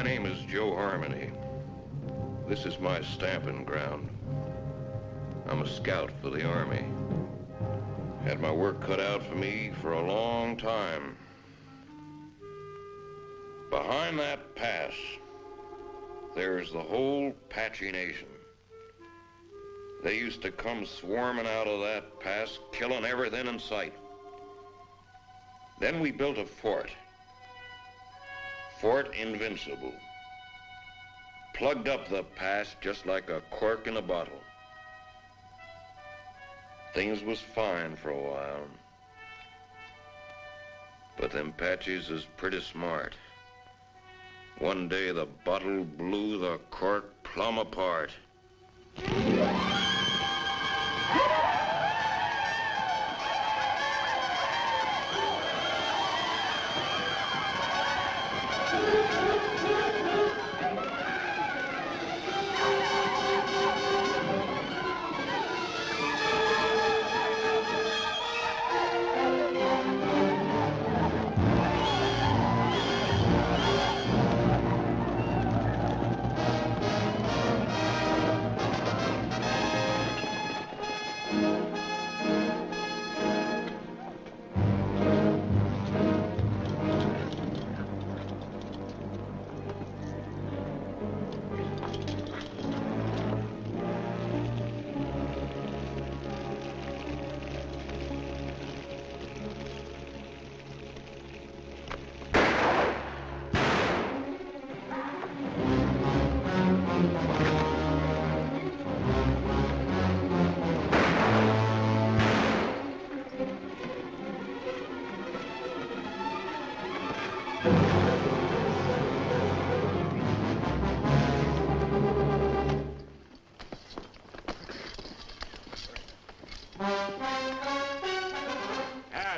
name is Joe Harmony. This is my stamping ground. I'm a scout for the Army. Had my work cut out for me for a long time. Behind that pass, there's the whole Apache Nation. They used to come swarming out of that pass, killing everything in sight. Then we built a fort. Fort Invincible. Plugged up the pass just like a cork in a bottle. Things was fine for a while. But them Apaches is pretty smart. One day the bottle blew the cork plumb apart.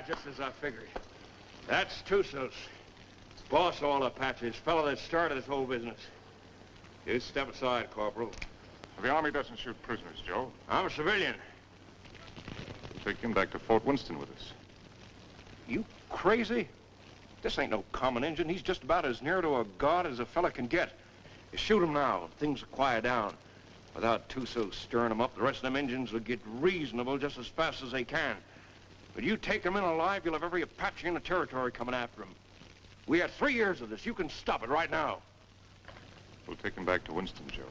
Just as I figured. That's Tussos. Boss of all Apaches, fellow that started this whole business. You step aside, Corporal. The Army doesn't shoot prisoners, Joe. I'm a civilian. We'll take him back to Fort Winston with us. You crazy? This ain't no common Injun. He's just about as near to a god as a fella can get. You shoot him now, things will quiet down. Without Tussos stirring them up, the rest of them Injuns will get reasonable just as fast as they can. But you take him in alive, you'll have every Apache in the territory coming after him. We had 3 years of this. You can stop it right now. We'll take him back to Winston, Joe.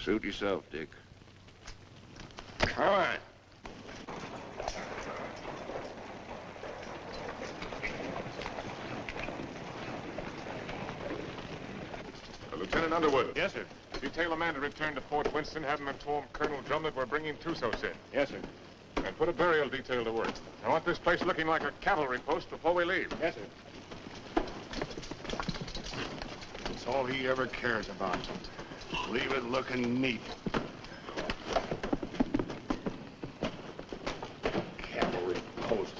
Suit yourself, Dick. All right. Lieutenant Underwood. Yes, sir. Detail a man to return to Fort Winston, have him inform Colonel Drum that we're bringing Tussos in. Yes, sir. And put a burial detail to work. I want this place looking like a cavalry post before we leave. Yes, sir. That's all he ever cares about. Leave it looking neat. Cavalry post.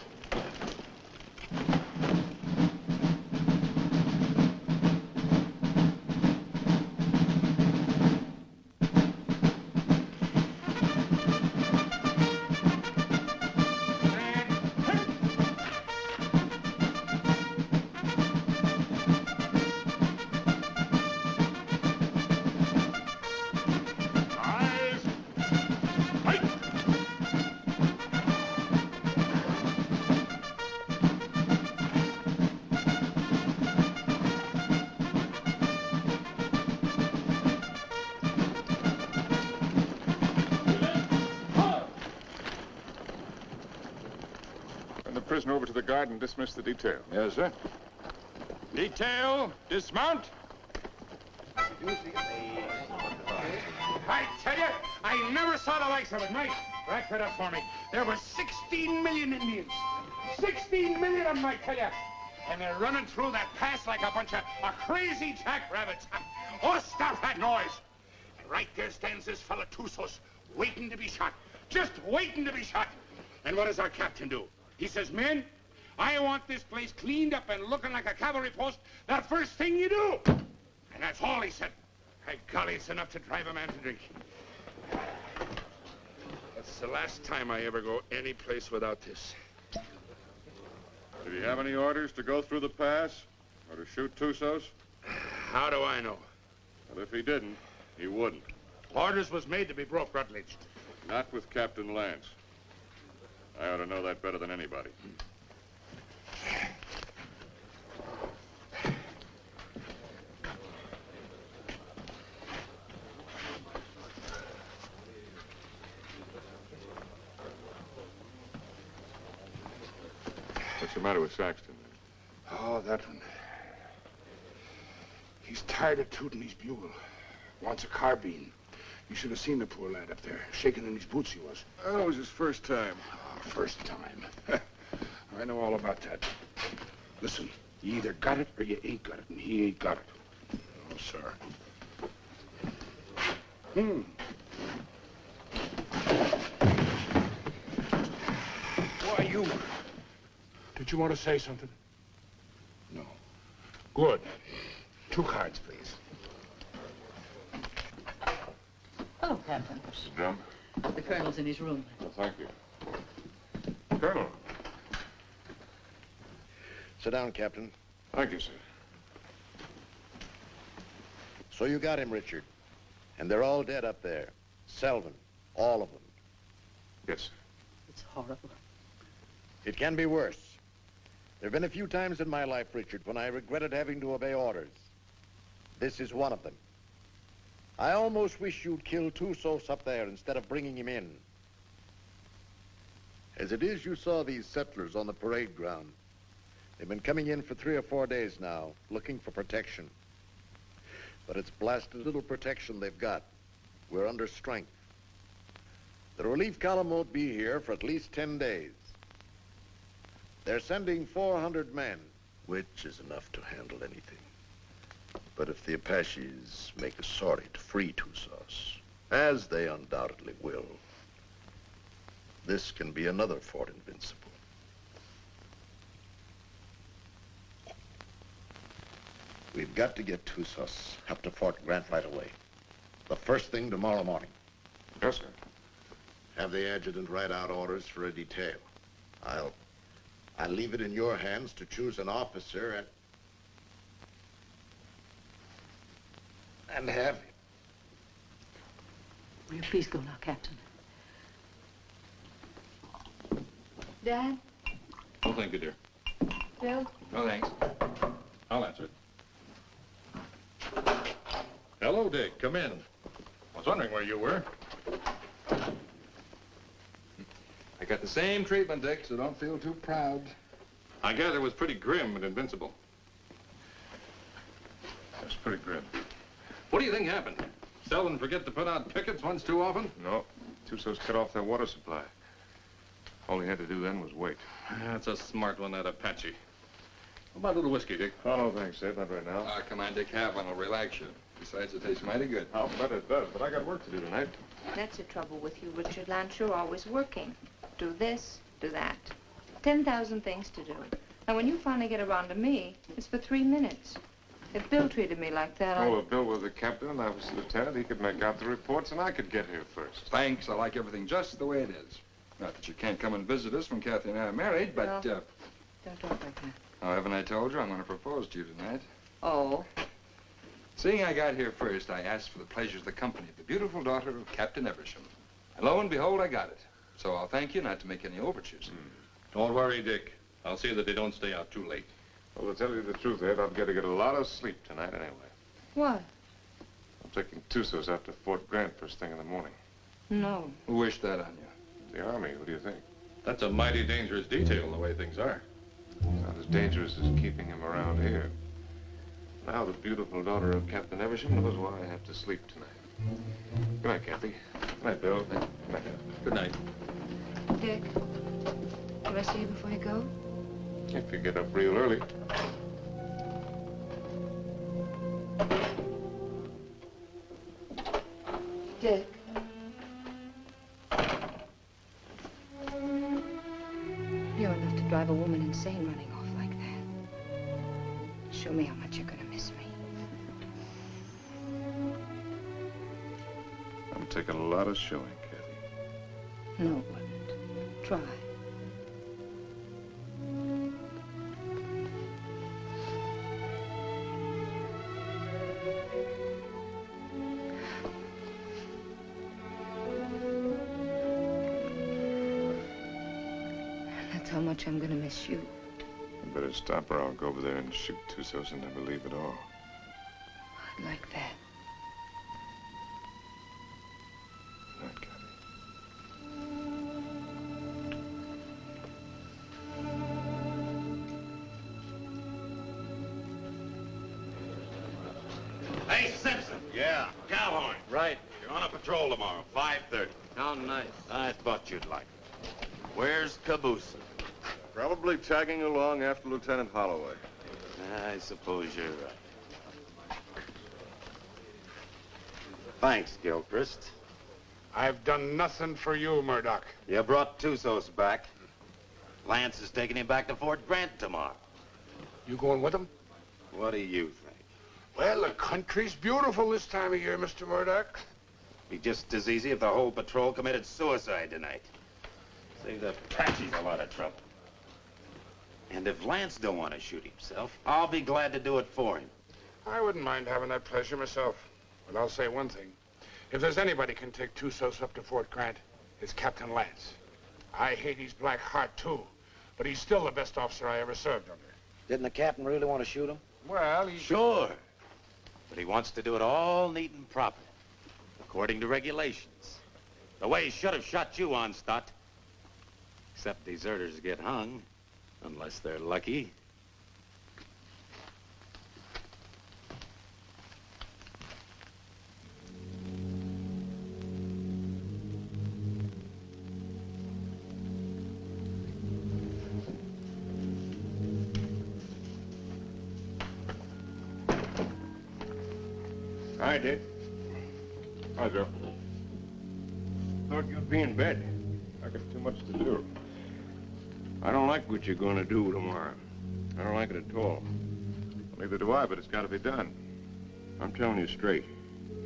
Prisoner over to the guard and dismiss the detail. Yes, sir. Detail, dismount. I tell you, I never saw the likes of it. Mike, rack that up for me. There were 16 million Indians. 16 million of them, I tell you. And they're running through that pass like a bunch of crazy jackrabbits. Oh, stop that noise. And right there stands this fella Tussos, waiting to be shot. Just waiting to be shot. And what does our captain do? He says, men, I want this place cleaned up and looking like a cavalry post the first thing you do. And that's all he said. By golly, it's enough to drive a man to drink. That's the last time I ever go any place without this. Did he have any orders to go through the pass? Or to shoot Tussos? How do I know? Well, if he didn't, he wouldn't. Orders was made to be broke, Rutledge. Not with Captain Lance. I ought to know that better than anybody. What's the matter with Saxton? Oh, that one. He's tired of tooting his bugle. Wants a carbine. You should have seen the poor lad up there. Shaking in his boots he was. Oh, it was his first time. Oh, first time. I know all about that. Listen, you either got it or you ain't got it, and he ain't got it. Oh, sir. Why, you... Did you want to say something? No. Good. 2 cards, please. Hello, Captain. Mr. Drum? The colonel's in his room. Well, thank you. Colonel. Sit down, Captain. Thank you, sir. So you got him, Richard. And they're all dead up there. Selvin, all of them. Yes, sir. It's horrible. It can be worse. There have been a few times in my life, Richard, when I regretted having to obey orders. This is one of them. I almost wish you'd killed Tussos up there instead of bringing him in. As it is, you saw these settlers on the parade ground. They've been coming in for 3 or 4 days now, looking for protection. But it's blasted little protection they've got. We're under strength. The relief column won't be here for at least 10 days. They're sending 400 men, which is enough to handle anything. But if the Apaches make a sortie to free Tussos, as they undoubtedly will, this can be another Fort Invincible. We've got to get Tussos up to Fort Grant right away. The first thing tomorrow morning. Yes, sir. Have the adjutant write out orders for a detail. I'll leave it in your hands to choose an officer and have him. Will you please go now, Captain? Dad? Oh, thank you, dear. Bill? No, thanks. I'll answer it. Hello, Dick. Come in. I was wondering where you were. I got the same treatment, Dick, so don't feel too proud. I gather it was pretty grim and invincible. It was pretty grim. What do you think happened? Selvin forget to put out pickets once too often? No. Tussos cut off their water supply. All he had to do then was wait. That's a smart one, that Apache. How about a little whiskey, Dick? Oh, no, thanks, Ed. Not right now. Come on, Dick, have one. It'll relax you. Besides, it tastes mighty good. I'll bet it does, but I got work to do tonight. That's the trouble with you, Richard Lance. You're always working. Do this, do that. 10,000 things to do. And when you finally get around to me, it's for 3 minutes. If Bill treated me like that, Oh, if Bill was the captain and I was the lieutenant, he could make out the reports and I could get here first. Thanks. I like everything just the way it is. Not that you can't come and visit us when Kathy and I are married, but, Don't talk like that. oh, haven't I told you I'm going to propose to you tonight? Oh. Seeing I got here first, I asked for the pleasure of the company of the beautiful daughter of Captain Eversham. And lo and behold, I got it. So I'll thank you not to make any overtures. Don't worry, Dick. I'll see that they don't stay out too late. Well, to tell you the truth, Ed, I've got to get a lot of sleep tonight anyway. What? I'm taking Tussos out to Fort Grant first thing in the morning. No. Who wished that on you? The Army, what do you think? That's a mighty dangerous detail, the way things are. Not as dangerous as keeping him around here. Now the beautiful daughter of Captain Eversham knows why I have to sleep tonight. Good night, Kathy. Good night, Bill. Good night. Good night. Dick, do I see you before you go? If you get up real early. Dick. You're enough to drive a woman insane running off like that. Show me how much you're gonna miss me. I'm taking a lot of showing, Kathy. No, it wouldn't. Try. much I'm gonna miss you. You better stop or I'll go over there and shoot Tussos and never leave at all. I'd like that. Good night, Cappy. Hey, Simpson. Yeah. Cowhorn. Right. You're on a patrol tomorrow, 5:30. How nice. I thought you'd like it. Where's Caboose? Probably tagging along after Lieutenant Holloway. I suppose you're right. Thanks, Gilchrist. I've done nothing for you, Murdoch. You brought Tussos back. Lance is taking him back to Fort Grant tomorrow. You going with him? What do you think? Well, the country's beautiful this time of year, Mr. Murdoch. Be just as easy if the whole patrol committed suicide tonight. Save the Apaches a lot of trouble. And if Lance don't want to shoot himself, I'll be glad to do it for him. I wouldn't mind having that pleasure myself. But I'll say one thing. If there's anybody can take Tussos up to Fort Grant, it's Captain Lance. I hate his black heart, too. But he's still the best officer I ever served under. Didn't the captain really want to shoot him? Well, he... Sure. But he wants to do it all neat and proper, according to regulations. The way he should have shot you on, Stott. Except deserters get hung, unless they're lucky. Hi, Dick. Hi, Joe. Thought you'd be in bed. I got too much to do. I don't like what you're going to do tomorrow. I don't like it at all. Neither do I, but it's got to be done. I'm telling you straight.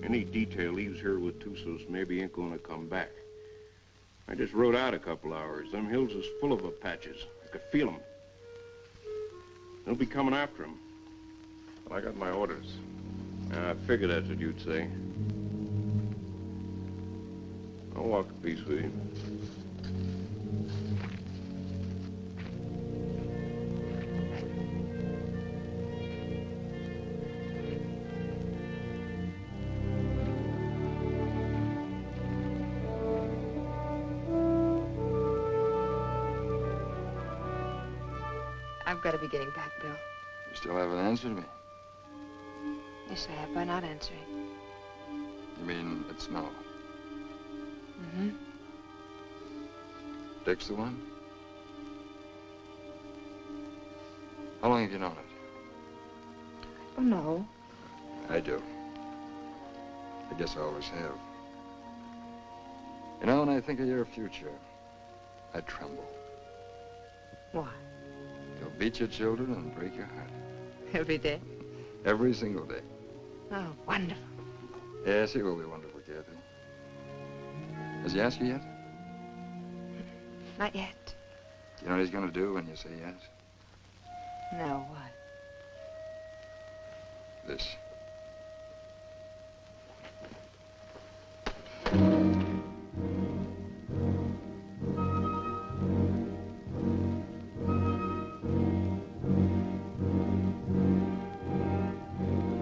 Any detail leaves here with Tussos maybe ain't going to come back. I just rode out a couple hours. Them hills is full of Apaches. I could feel them. They'll be coming after him. Well, I got my orders. I figured that's what you'd say. I'll walk a piece with you. I've got to be getting back, Bill. You still haven't answered me. Yes, I have by not answering. You mean it's no? Mm-hmm. Dick's the one? How long have you known it? Oh, no. I do. I guess I always have. You know, when I think of your future, I tremble. Why? You'll beat your children and break your heart. Every day? Every single day. Oh, wonderful. Yes, he will be wonderful, Kathy. Has he asked you yet? Not yet. You know what he's going to do when you say yes? No, what? This.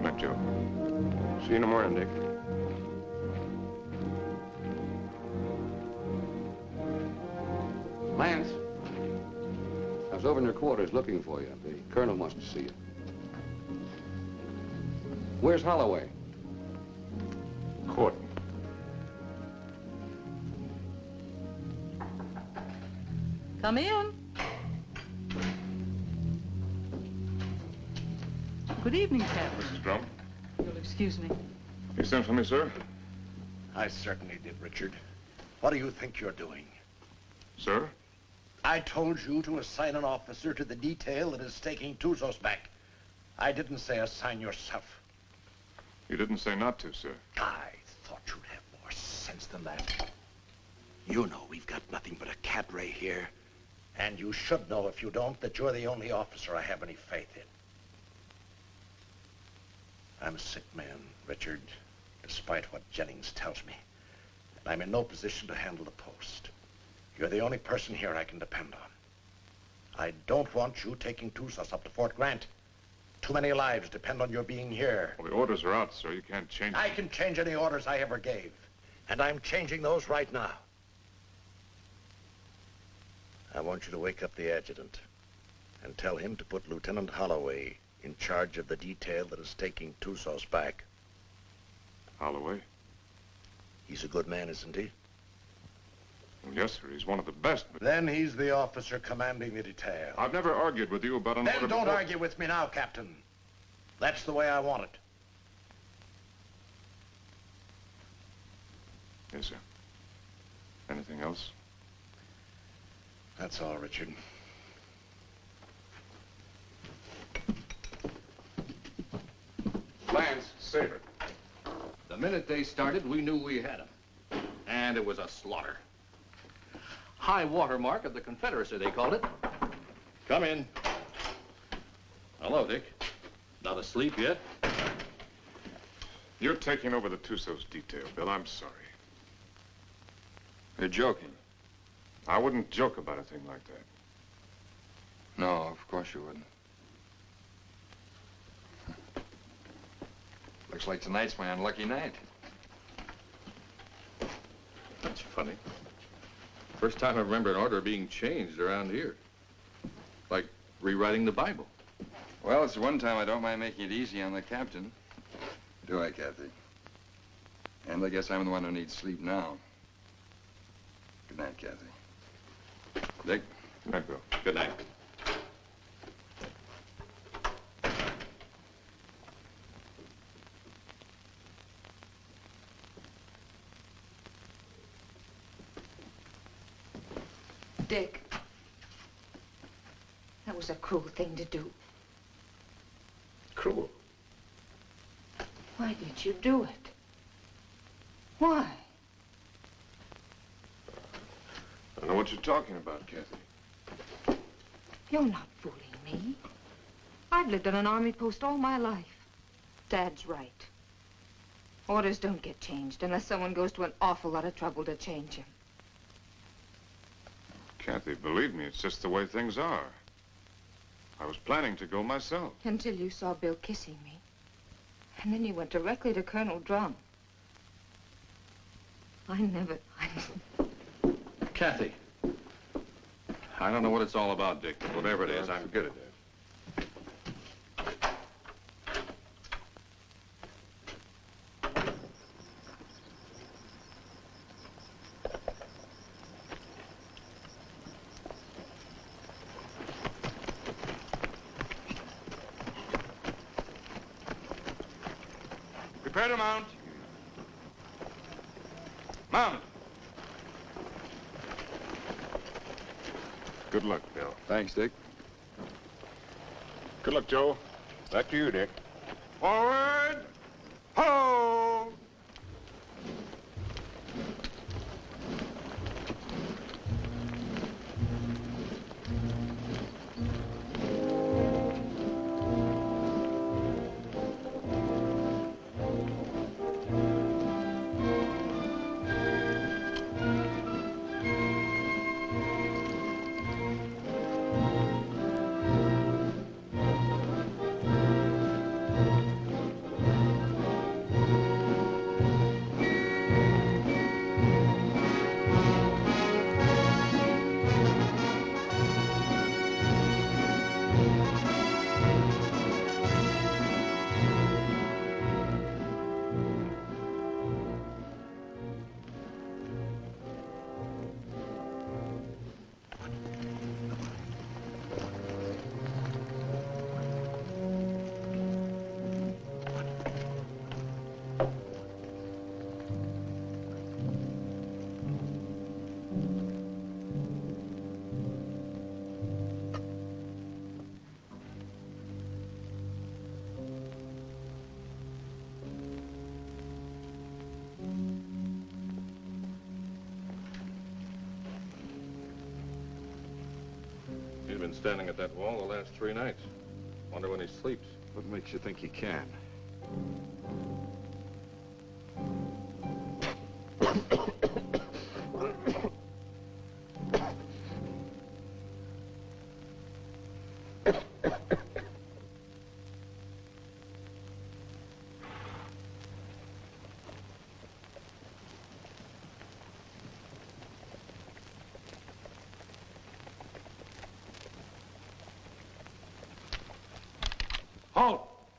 Not Joe. See you in the morning, Dick. Lance, I was over in your quarters looking for you. The colonel wants to see you. Where's Holloway? Court. Come in. Good evening, Capt. Mrs. Drum. You'll excuse me. You sent for me, sir? I certainly did, Richard. What do you think you're doing? Sir? I told you to assign an officer to the detail that is taking Tussos back. I didn't say assign yourself. You didn't say not to, sir. I thought you'd have more sense than that. You know we've got nothing but a cat ray here. And you should know, if you don't, that you're the only officer I have any faith in. I'm a sick man, Richard, despite what Jennings tells me. And I'm in no position to handle the post. You're the only person here I can depend on. I don't want you taking Tusos up to Fort Grant. Too many lives depend on your being here. Well, the orders are out, sir. You can't change them. I can change any orders I ever gave. And I'm changing those right now. I want you to wake up the adjutant and tell him to put Lieutenant Holloway in charge of the detail that is taking Tusos back. Holloway? He's a good man, isn't he? Well, yes, sir. He's one of the best. But Then he's the officer commanding the detail. I've never argued with you about an order Then don't before. argue with me now, Captain. That's the way I want it. Yes, sir. Anything else? That's all, Richard. Lance, Saber. The minute they started, we knew we had them. And it was a slaughter. High water mark of the Confederacy, they called it. Come in. Hello, Dick. Not asleep yet? You're taking over the Tusos detail, Bill. I'm sorry. You're joking. I wouldn't joke about a thing like that. No, of course you wouldn't. Looks like tonight's my unlucky night. That's funny. First time I remember an order being changed around here. Like rewriting the Bible. Well, it's the one time I don't mind making it easy on the captain. Do I, Kathy? And I guess I'm the one who needs sleep now. Good night, Kathy. Dick? Good night, Bill. Good night. Dick, that was a cruel thing to do. Cruel. Why did you do it? Why? I don't know what you're talking about, Kathy. You're not fooling me. I've lived on an army post all my life. Dad's right. Orders don't get changed unless someone goes to an awful lot of trouble to change them. Kathy, believe me, it's just the way things are. I was planning to go myself. Until you saw Bill kissing me. And then you went directly to Colonel Drum. I never... Kathy. I don't know what it's all about, Dick, but whatever it is, I'm... Forget it, Dad. Prepare to mount. Mount. Good luck, Bill. Thanks, Dick. Good luck, Joe. Back to you, Dick. Forward. Ho! He's been standing at that wall the last 3 nights. Wonder when he sleeps. What makes you think he can?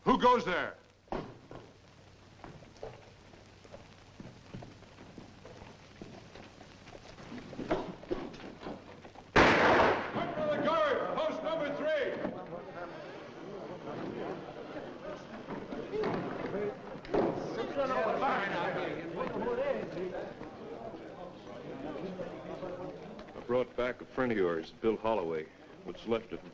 Who goes there? Up for the guard, post number 3. I brought back a friend of yours, Bill Holloway. What's left of him.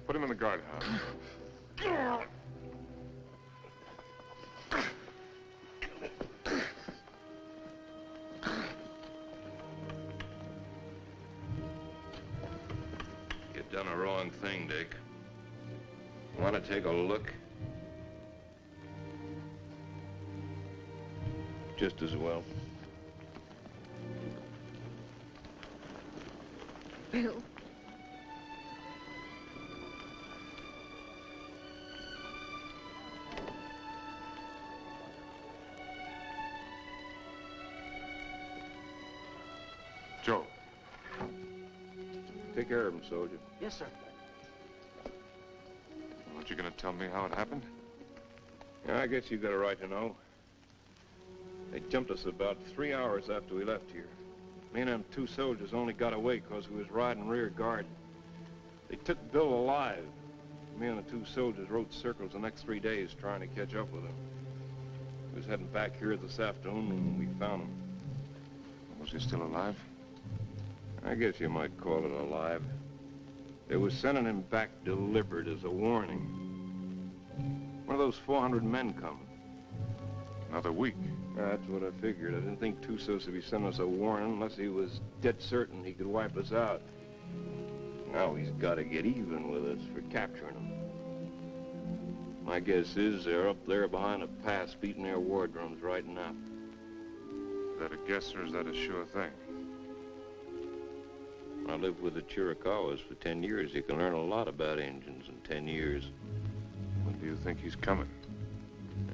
Put him in the guardhouse. You've done a wrong thing, Dick. Want to take a look? Just as well. Bill. Joe. Take care of him, soldier. Yes, sir. Aren't you going to tell me how it happened? Yeah, I guess you got a right to know. They jumped us about 3 hours after we left here. Me and them 2 soldiers only got away because we was riding rear guard. They took Bill alive. Me and the 2 soldiers rode circles the next 3 days trying to catch up with him. We was heading back here this afternoon when we found him. Was he still alive? I guess you might call it alive. They was sending him back delivered as a warning. One of those 400 men coming. Another week. That's what I figured. I didn't think Tussos would be sending us a warning unless he was dead certain he could wipe us out. Now he's got to get even with us for capturing him. My guess is they're up there behind a pass beating their war drums right now. Is that a guess or is that a sure thing? I lived with the Chiricahuas for 10 years. You can learn a lot about Indians in 10 years. When do you think he's coming?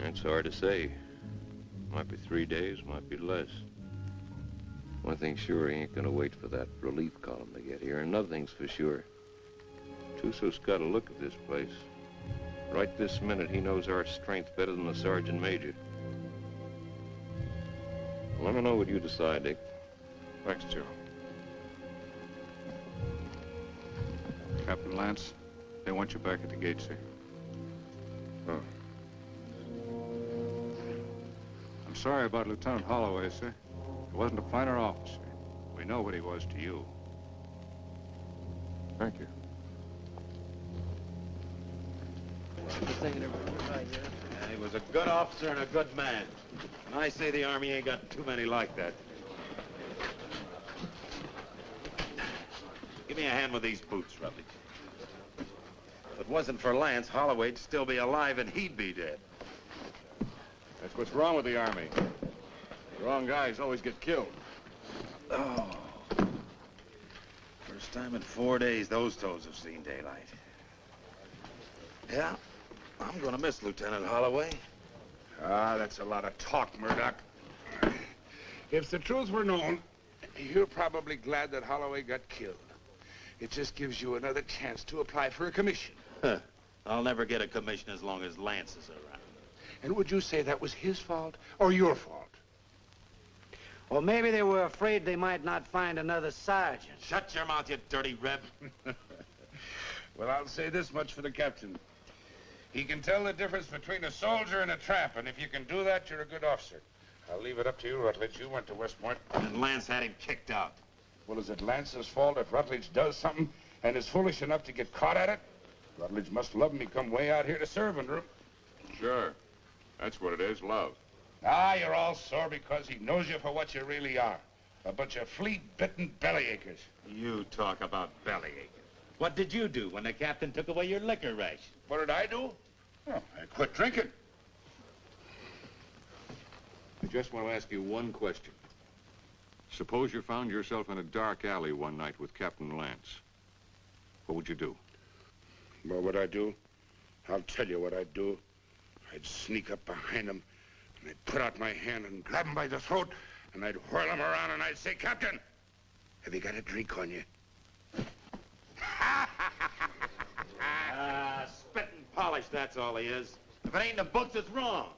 It's hard to say. Might be 3 days, might be less. One thing's sure, he ain't gonna wait for that relief column to get here. Another thing's for sure. Tusso's got a look at this place. Right this minute, he knows our strength better than the sergeant major. Let me know what you decide, Dick. Thanks, Joe. Captain Lance, they want you back at the gate, sir. Oh. I'm sorry about Lieutenant Holloway, sir. He wasn't a finer officer. We know what he was to you. Thank you. Yeah, he was a good officer and a good man. And I say the Army ain't got too many like that. Give me a hand with these boots, Rutledge. If it wasn't for Lance, Holloway'd still be alive and he'd be dead. That's what's wrong with the Army. The wrong guys always get killed. Oh. First time in 4 days those toes have seen daylight. Yeah, I'm gonna miss Lieutenant Holloway. Ah, that's a lot of talk, Murdoch. If the truth were known, you're probably glad that Holloway got killed. It just gives you another chance to apply for a commission. Huh. I'll never get a commission as long as Lance is around. And would you say that was his fault or your fault? Well, maybe they were afraid they might not find another sergeant. Shut your mouth, you dirty reb. Well, I'll say this much for the captain. He can tell the difference between a soldier and a tramp, and if you can do that, you're a good officer. I'll leave it up to you, Rutledge. You went to West Point. And Lance had him kicked out. Well, is it Lance's fault if Rutledge does something and is foolish enough to get caught at it? Rutledge must love me come way out here to serve under him. Sure. That's what it is, love. Ah, you're all sore because he knows you for what you really are. A bunch of flea-bitten bellyachers. You talk about bellyaching. What did you do when the captain took away your liquor ration? What did I do? Oh, I quit drinking. I just want to ask you one question. Suppose you found yourself in a dark alley one night with Captain Lance. What would you do? What would I do? I'll tell you what I'd do. I'd sneak up behind him, and I'd put out my hand and grab him by the throat, and I'd whirl him around, and I'd say, Captain, have you got a drink on you? Spit and polish, that's all he is. If it ain't in the books, it's wrong.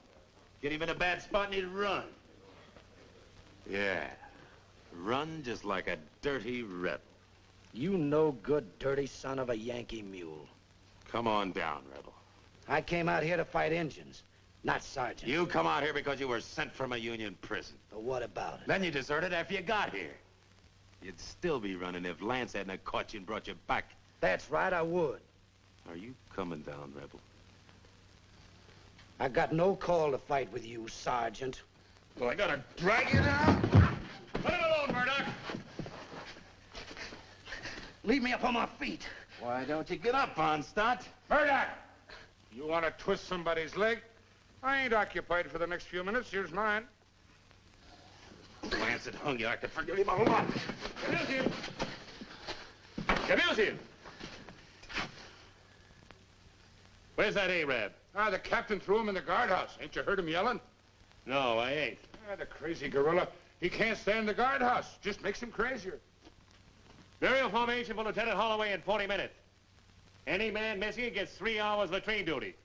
Get him in a bad spot and he'd run. Yeah, run just like a dirty rebel. You no good, dirty son of a Yankee mule. Come on down, rebel. I came out here to fight Injuns, not sergeants. You come out here because you were sent from a Union prison. But what about it? Then you deserted after you got here. You'd still be running if Lance hadn't caught you and brought you back. That's right, I would. Are you coming down, rebel? I got no call to fight with you, Sergeant. Well, I gotta drag you down. Let him alone, Murdoch. Leave me up on my feet. Why don't you get up, Onstott? Murdoch! You want to twist somebody's leg? I ain't occupied for the next few minutes. Here's mine. Lance had hung you. I could forgive him a whole lot. Camille's Camille's here. Where's that Arab? The captain threw him in the guardhouse. Ain't you heard him yelling? No, I ain't. The crazy gorilla. He can't stand the guardhouse. Just makes him crazier. Burial formation for Lieutenant Holloway in 40 minutes. Any man missing gets 3 hours latrine duty.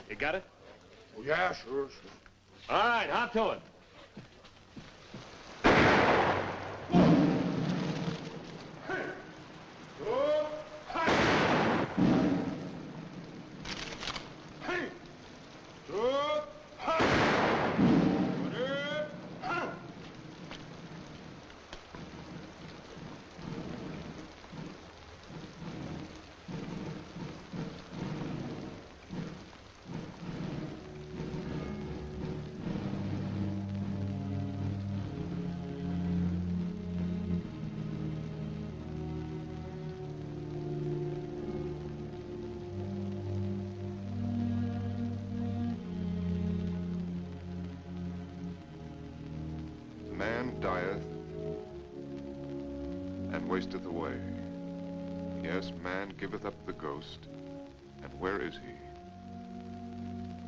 You got it? Oh, yeah, sure. All right, hop to it. Man dieth and wasteth away. Yes, man giveth up the ghost, and where is he?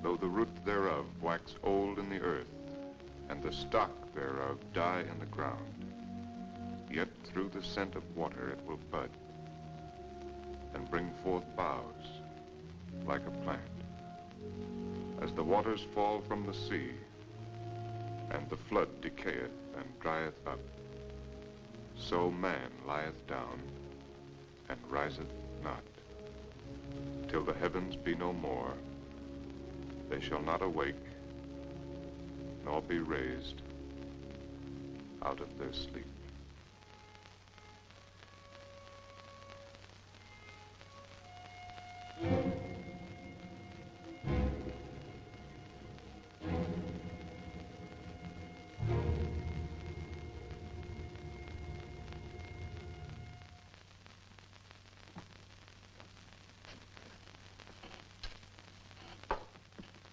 Though the root thereof wax old in the earth, and the stock thereof die in the ground, yet through the scent of water it will bud, and bring forth boughs like a plant. As the waters fall from the sea, and the flood decayeth and drieth up, so man lieth down and riseth not. Till the heavens be no more, they shall not awake, nor be raised out of their sleep.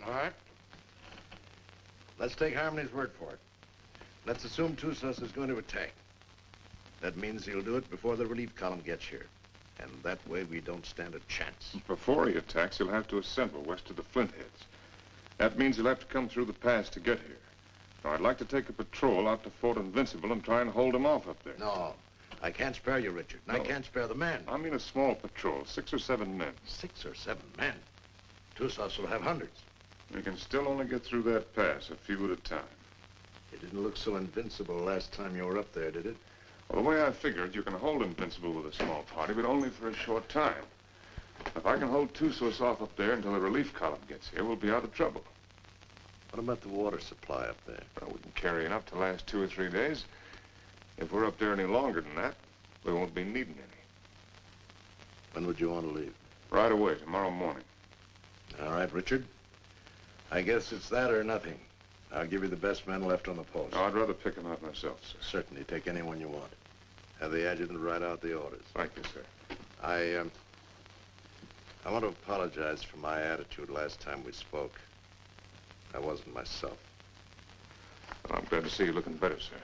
All right. Let's take Harmony's word for it. Let's assume Tussos is going to attack. That means he'll do it before the relief column gets here. And that way we don't stand a chance. Before he attacks, he'll have to assemble west of the Flintheads. That means he'll have to come through the pass to get here. Now, I'd like to take a patrol out to Fort Invincible and try and hold him off up there. No, I can't spare you, Richard. And No. I can't spare the men. I mean a small patrol, 6 or 7 men. 6 or 7 men? Tussos will have hundreds. We can still only get through that pass, a few at a time. It didn't look so invincible last time you were up there, did it? Well, the way I figured, you can hold Invincible with a small party, but only for a short time. If I can hold Tussos off up there until the relief column gets here, we'll be out of trouble. What about the water supply up there? Well, we can carry enough to last 2 or 3 days. If we're up there any longer than that, we won't be needing any. When would you want to leave? Right away, tomorrow morning. All right, Richard. I guess it's that or nothing. I'll give you the best men left on the post. No, I'd rather pick them out myself, sir. Certainly. Take anyone you want. Have the adjutant write out the orders. Thank you, sir. I want to apologize for my attitude last time we spoke. I wasn't myself. Well, I'm glad to see you looking better, sir.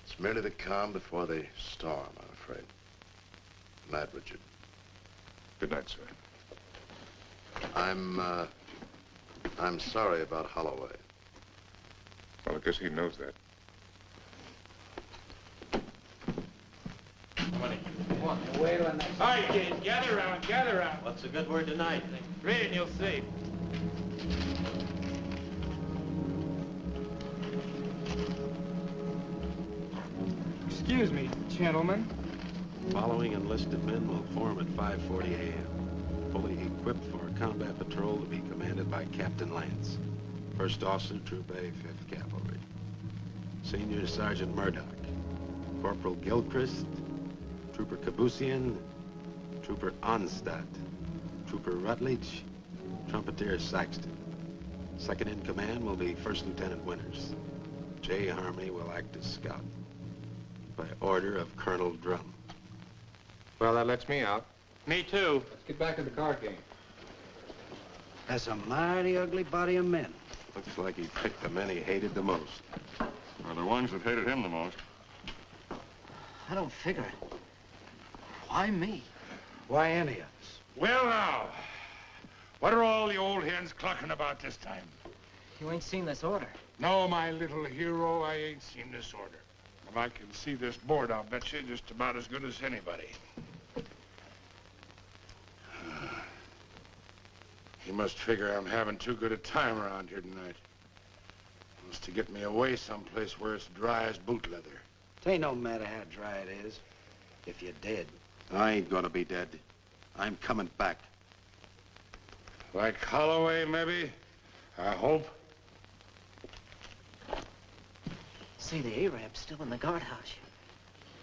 It's merely the calm before the storm, I'm afraid. Good night, Richard. Good night, sir. I'm sorry about Holloway. Well, I guess he knows that. All right, kids, gather around, gather around. What's a good word tonight? Read it and you'll see. Excuse me, gentlemen. Following enlisted men will form at 5:40 a.m. Fully equipped for a combat patrol to be commanded by Captain Lance, 1st Officer, Troop A, 5th Cavalry. Senior Sergeant Murdoch, Corporal Gilchrist, Trooper Kabusian, Trooper Onstadt, Trooper Rutledge, Trumpeter Saxton. Second in command will be 1st Lieutenant Winters. J. Harmony will act as scout, by order of Colonel Drum. Well, that lets me out. Me too. Let's get back to the card game. That's a mighty ugly body of men. Looks like he picked the men he hated the most. Well, the ones that hated him the most. I don't figure it. Why me? Why any of us? Well, now, what are all the old hens clucking about this time? You ain't seen this order. No, my little hero, I ain't seen this order. If I can see this board, I'll bet you just about as good as anybody. He must figure I'm having too good a time around here tonight. Wants to get me away someplace where it's dry as boot leather. It ain't no matter how dry it is. If you're dead. I ain't gonna be dead. I'm coming back. Like Holloway, maybe? I hope. See, the Arab's still in the guardhouse.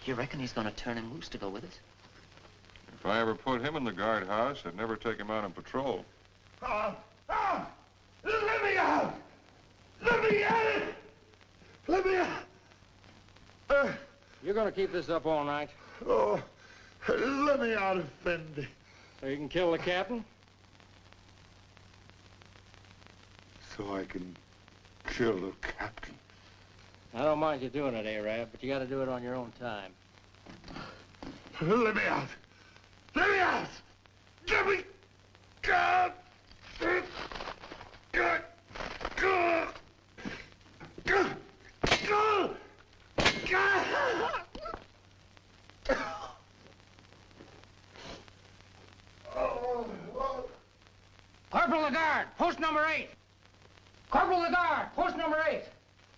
You reckon he's gonna turn him loose to go with us? If I ever put him in the guardhouse, I'd never take him out on patrol. Let me out! Let me out! Let me out! You're gonna keep this up all night? Oh, let me out, Effendi. So you can kill the captain? So I can kill the captain. I don't mind you doing it, Arab, but you gotta do it on your own time. Let me out! Let me out! Let me... God! God! God! God! God! God! Corporal Lagarde, post number 8. Corporal Lagarde, post number 8.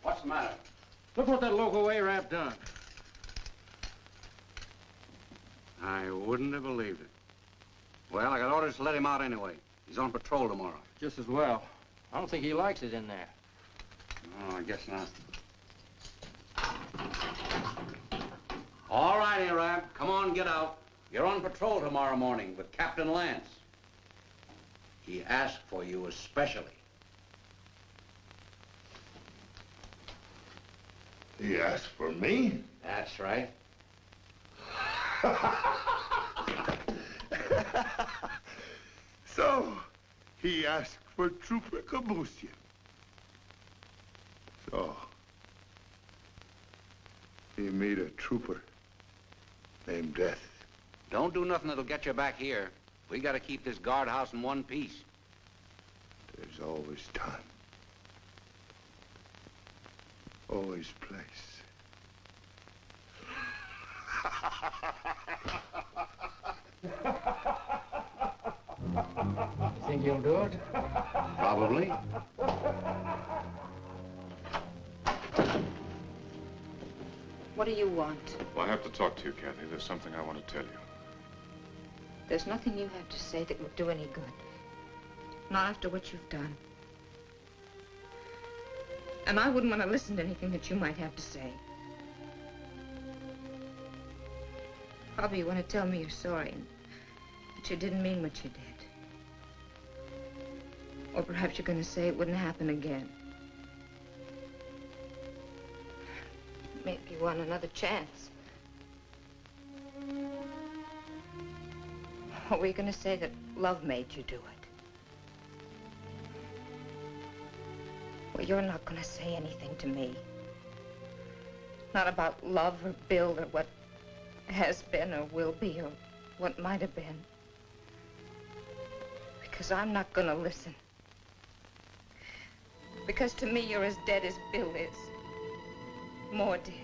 What's the matter? Look what that local Arab done. I wouldn't have believed it. Well, I got orders to let him out anyway. He's on patrol tomorrow. Just as well. I don't think he likes it in there. Oh, I guess not. All right, Arab. Come on, get out. You're on patrol tomorrow morning with Captain Lance. He asked for you especially. He asked for me? That's right. So, he asked for Trooper Kabusian. So, he meet a trooper named Death. Don't do nothing that'll get you back here. We gotta keep this guardhouse in one piece. There's always time. Always place. Think you'll do it? Probably. What do you want? Well, I have to talk to you, Kathy. There's something I want to tell you. There's nothing you have to say that would do any good. Not after what you've done. And I wouldn't want to listen to anything that you might have to say. Probably you want to tell me you're sorry and that you didn't mean what you did. Or perhaps you're going to say it wouldn't happen again. Maybe you want another chance. Or were you going to say that love made you do it? Well, you're not going to say anything to me. Not about love or Bill or what has been or will be or what might have been. Because I'm not going to listen. Because to me, you're as dead as Bill is. More dead.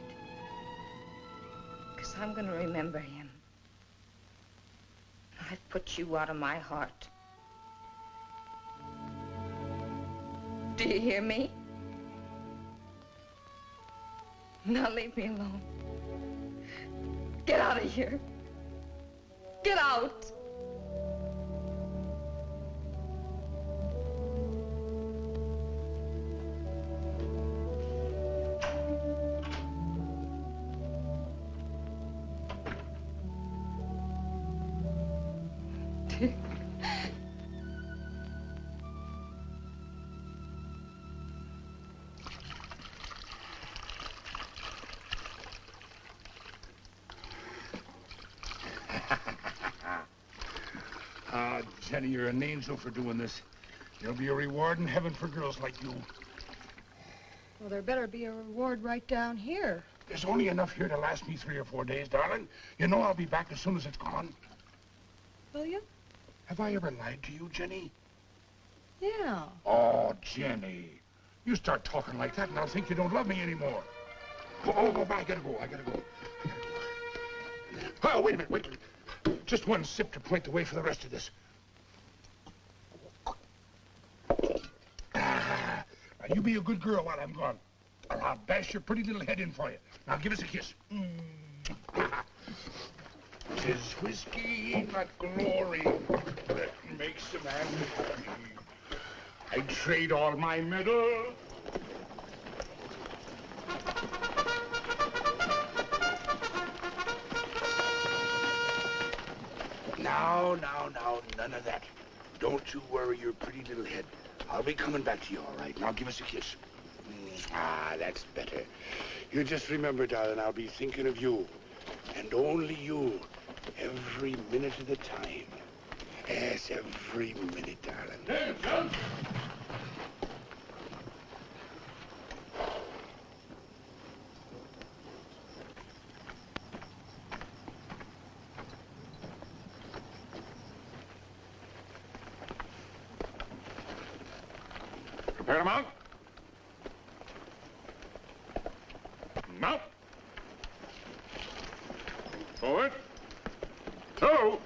Because I'm going to remember him. I've put you out of my heart. Do you hear me? Now leave me alone. Get out of here. Get out. Jenny, you're an angel for doing this. There'll be a reward in heaven for girls like you. Well, there better be a reward right down here. There's only enough here to last me 3 or 4 days, darling. You know I'll be back as soon as it's gone. Will you? Have I ever lied to you, Jenny? Yeah. Oh, Jenny. You start talking like that and I'll think you don't love me anymore. Oh, I gotta go. Oh, wait a minute. Just one sip to point the way for the rest of this. Now, you be a good girl while I'm gone, or I'll bash your pretty little head in for you. Now, give us a kiss. 'Tis whiskey, not glory, that makes a man happy. I'd trade all my medal. Now, none of that. Don't you worry your pretty little head. I'll be coming back to you, all right? Now give us a kiss. That's better. You just remember, darling, I'll be thinking of you. And only you. Every minute of the time. Yes, every minute, darling. Hey, son. Prepare to mount. Mount. Forward. Two.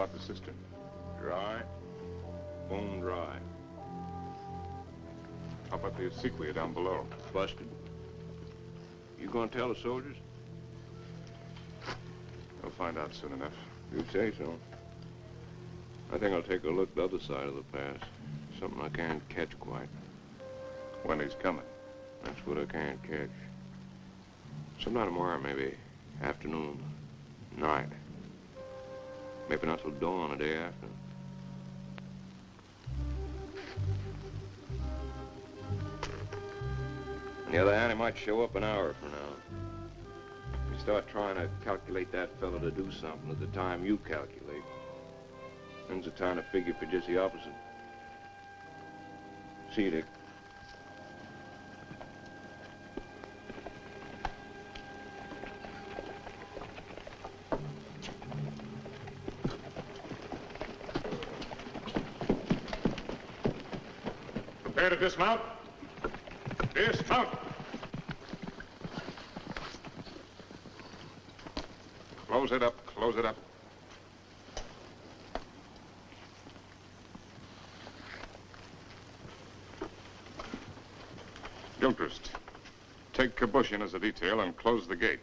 about the cistern? Dry. Bone dry. How about the acequia down below? Busted. You gonna tell the soldiers? They'll find out soon enough. You say so. I think I'll take a look the other side of the pass. Something I can't catch quite. When he's coming. That's what I can't catch. Sometime tomorrow, maybe. Afternoon. Night. Maybe not till dawn the day after. On the other hand, he might show up an hour from now. You start trying to calculate that fellow to do something at the time you calculate. Then's the time to figure for just the opposite. See you, Dick. Prepare to dismount. Dismount. Close it up. Close it up. Gilchrist, take Kabushin as a detail and close the gate.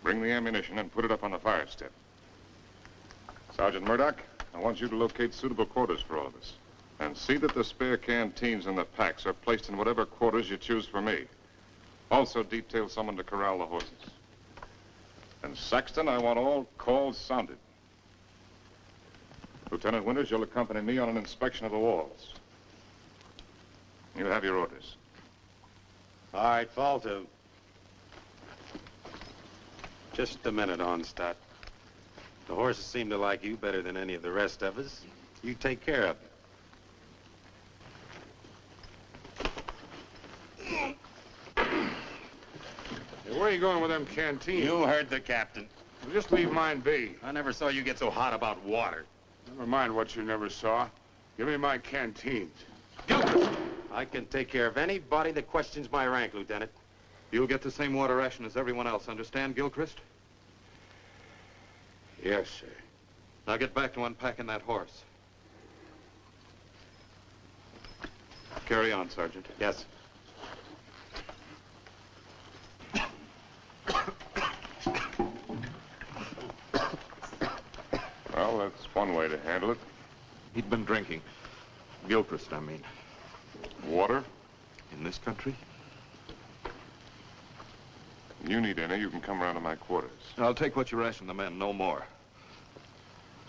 Bring the ammunition and put it up on the fire step. Sergeant Murdoch, I want you to locate suitable quarters for all of us. And see that the spare canteens and the packs are placed in whatever quarters you choose for me. Also detail someone to corral the horses. And Saxton, I want all calls sounded. Lieutenant Winters, you'll accompany me on an inspection of the walls. You have your orders. All right, fall to. Just a minute, Onstadt. The horses seem to like you better than any of the rest of us. You take care of them. Hey, where are you going with them canteens? You heard the captain. Well, just leave mine be. I never saw you get so hot about water. Never mind what you never saw. Give me my canteens. I can take care of anybody that questions my rank, Lieutenant. You'll get the same water ration as everyone else, understand, Gilchrist? Yes, sir. Now get back to unpacking that horse. Carry on, Sergeant. Yes. Well, that's one way to handle it. He'd been drinking. Gilchrist, I mean. Water? In this country? You need any, you can come around to my quarters. I'll take what you ration the men, no more.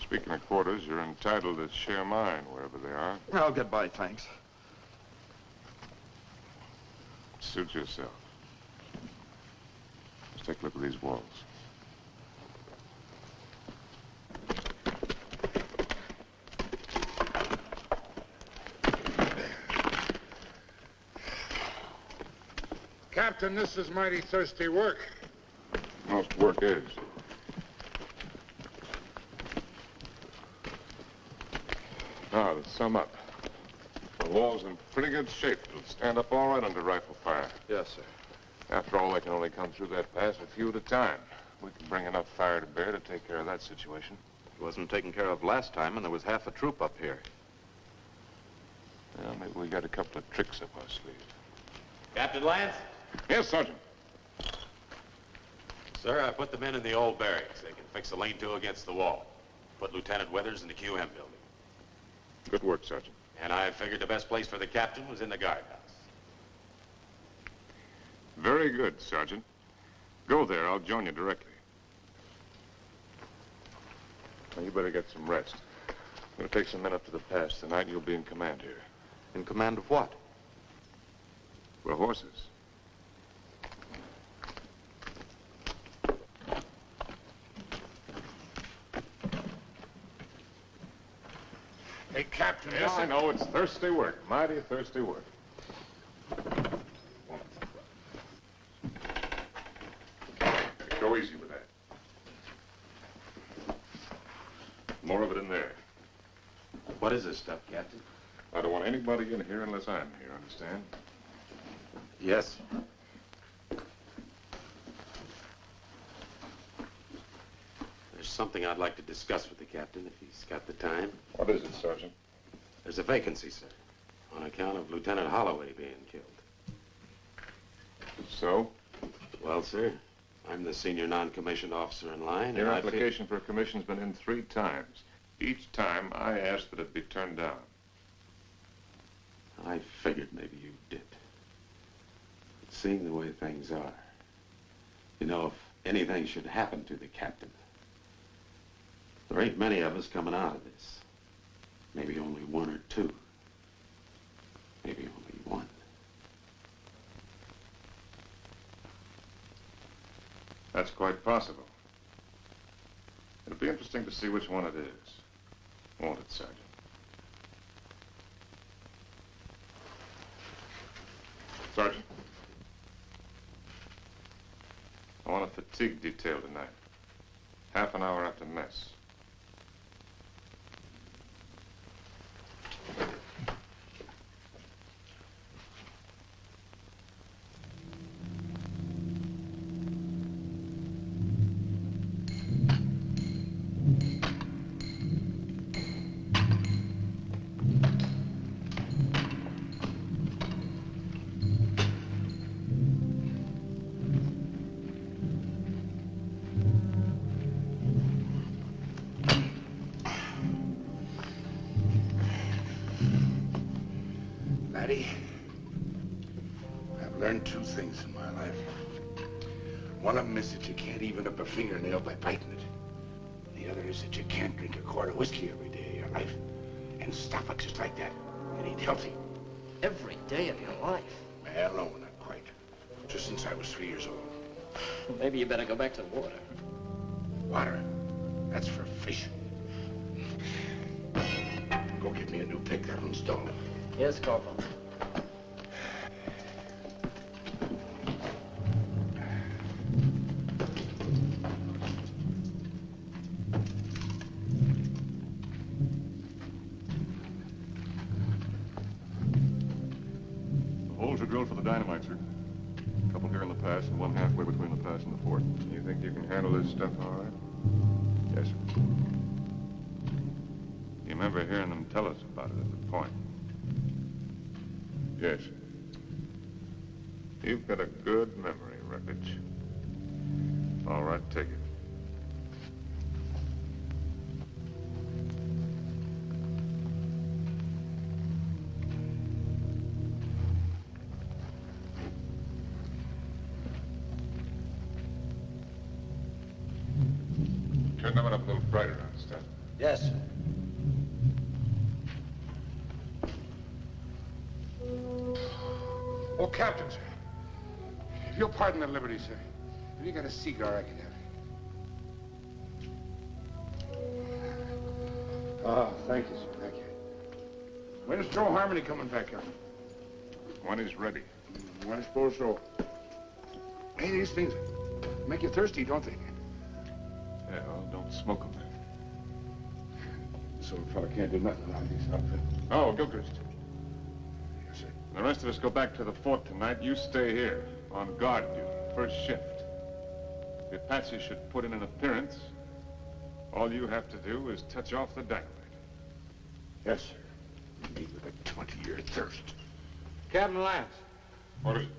Speaking of quarters, you're entitled to share mine wherever they are. I'll get by, thanks. Suit yourself. Let's take a look at these walls. Captain, this is mighty thirsty work. Most work is. Now, to sum up. The wall's in pretty good shape. It'll stand up all right under rifle fire. Yes, sir. After all, they can only come through that pass a few at a time. We can bring enough fire to bear to take care of that situation. It wasn't taken care of last time, and there was half a troop up here. Well, maybe we got a couple of tricks up our sleeve. Captain Lance? Yes, Sergeant. Sir, I put the men in the old barracks. They can fix the lean-to against the wall. Put Lieutenant Withers in the QM building. Good work, Sergeant. And I figured the best place for the captain was in the guardhouse. Very good, Sergeant. Go there. I'll join you directly. Now, you better get some rest. I'm going to take some men up to the pass. Tonight, you'll be in command here. In command of what? The horses. Hey, Captain, Yes, I know. It's thirsty work. Mighty thirsty work. Go easy with that. More of it in there. What is this stuff, Captain? I don't want anybody in here unless I'm here, understand? Yes. There's something I'd like to discuss with the captain, if he's got the time. What is it, Sergeant? There's a vacancy, sir, on account of Lieutenant Holloway being killed. So? Well, sir, I'm the senior non-commissioned officer in line. Your application for a commission's been in 3 times. Each time, I asked that it be turned down. I figured maybe you did. But seeing the way things are, you know, if anything should happen to the captain, there ain't many of us coming out of this. Maybe only 1 or 2. Maybe only 1. That's quite possible. It'll be interesting to see which one it is. Won't it, Sergeant? Sergeant. I want a fatigue detail tonight. Half an hour after mess. Laddie, I've learned 2 things in my life. One of them is that you can't even up a fingernail by biting it. The other is that you can't drink a quart of whiskey every day of your life and stop it just like that. It ain't healthy. Every day of your life? Well, no, not quite. Just since I was 3 years old. Well, maybe you better go back to the water. Water? That's for fish. Go get me a new pick. That one's dull. Yes, Corporal. The holes are drilled for the dynamite, sir. A couple here in the pass and one halfway between the pass and the fort. You think you can handle this stuff all right? Yes, sir. You remember hearing them tell us about it at the point? Yes. You've got a good memory, Wreckage. All right, take it. Turn that one up a little brighter, understand? Yes, sir. Oh, Captain, sir. If you'll pardon the liberty, sir. Have you got a cigar I can have? Oh, thank you, sir. Thank you. When's Joe Harmony coming back, Captain? When he's ready. I suppose so. Hey, these things make you thirsty, don't they? Yeah, well, don't smoke them then. So a fella can't do nothing around these outfit. Oh, Gilchrist. Yes, sir. The rest of us go back to the fort tonight. You stay here, on guard duty, first shift. If Apache should put in an appearance, all you have to do is touch off the dynamite. Yes, sir. Me with a 20-year thirst. Captain Lance. What is it?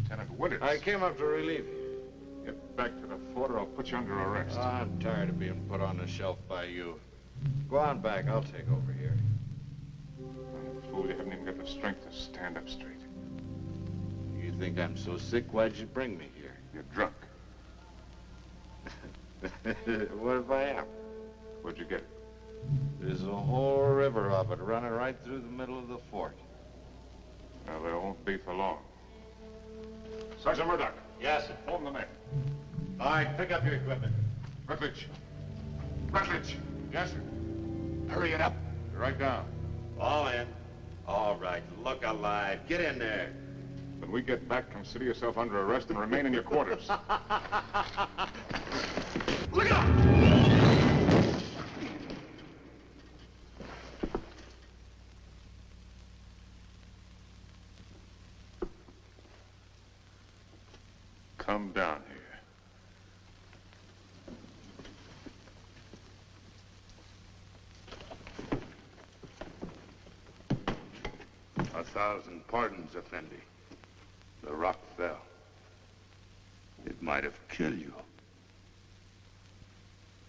Lieutenant Winters. I came up to relieve you. Get back to the fort or I'll put you under arrest. I'm tired of being put on the shelf by you. Go on back. I'll take over here. Fool, you haven't even got the strength to stand up straight. You think I'm so sick? Why'd you bring me here? You're drunk. What if I am? Where'd you get it? There's a whole river of it running right through the middle of the fort. Well, there won't be for long. Sergeant Murdoch. Yes, sir. Form the men. All right, pick up your equipment. Rutledge. Rutledge. Yes, sir. Hurry it up. Right down. All in. All right, look alive. Get in there. When we get back, consider yourself under arrest and remain in your quarters. Look out! Come down here. 1,000 pardons, Effendi. The rock fell. It might have killed you.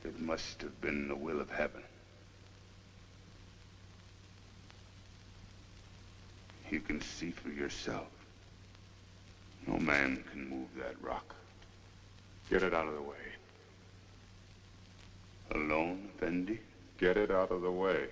It must have been the will of heaven. You can see for yourself. No man can move that rock. Get it out of the way. Alone, Effendi? Get it out of the way.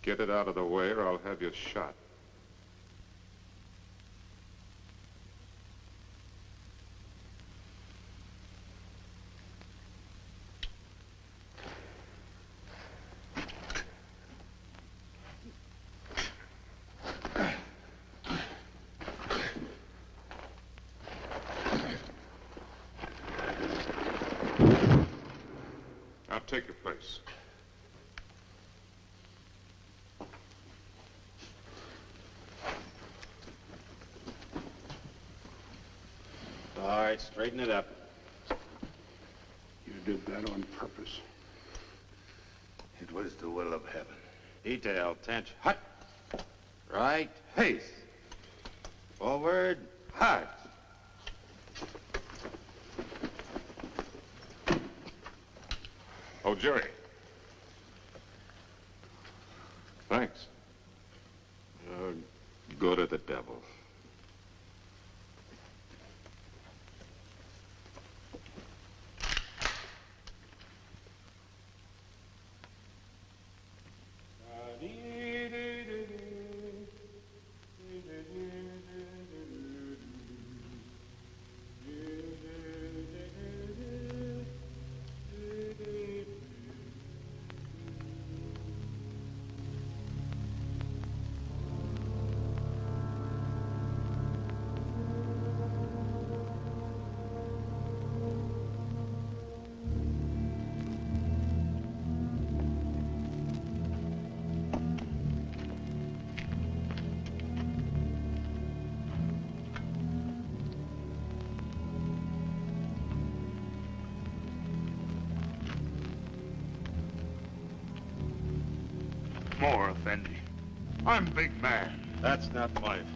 Get it out of the way or I'll have you shot. Now take your place. All right, straighten it up. You did that on purpose. It was the will of heaven. Detail, tension. Hut. Right. Face. Forward. Hard. Oh, Jerry. Thanks. Go to the devil. More, Effendi. I'm big man. That's not my fault.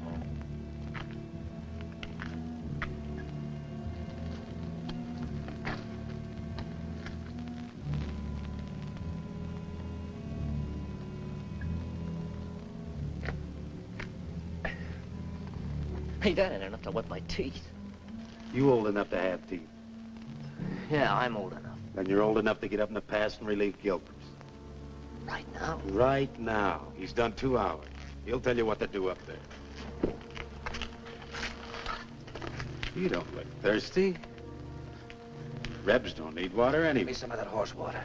Hey, that ain't enough to wet my teeth. You old enough to have teeth. Yeah, I'm old enough. Then you're old enough to get up in the past and relieve Gilchrist. Right now? Right now. He's done 2 hours. He'll tell you what to do up there. You don't look thirsty. Rebs don't need water anyway. Give me some of that horse water.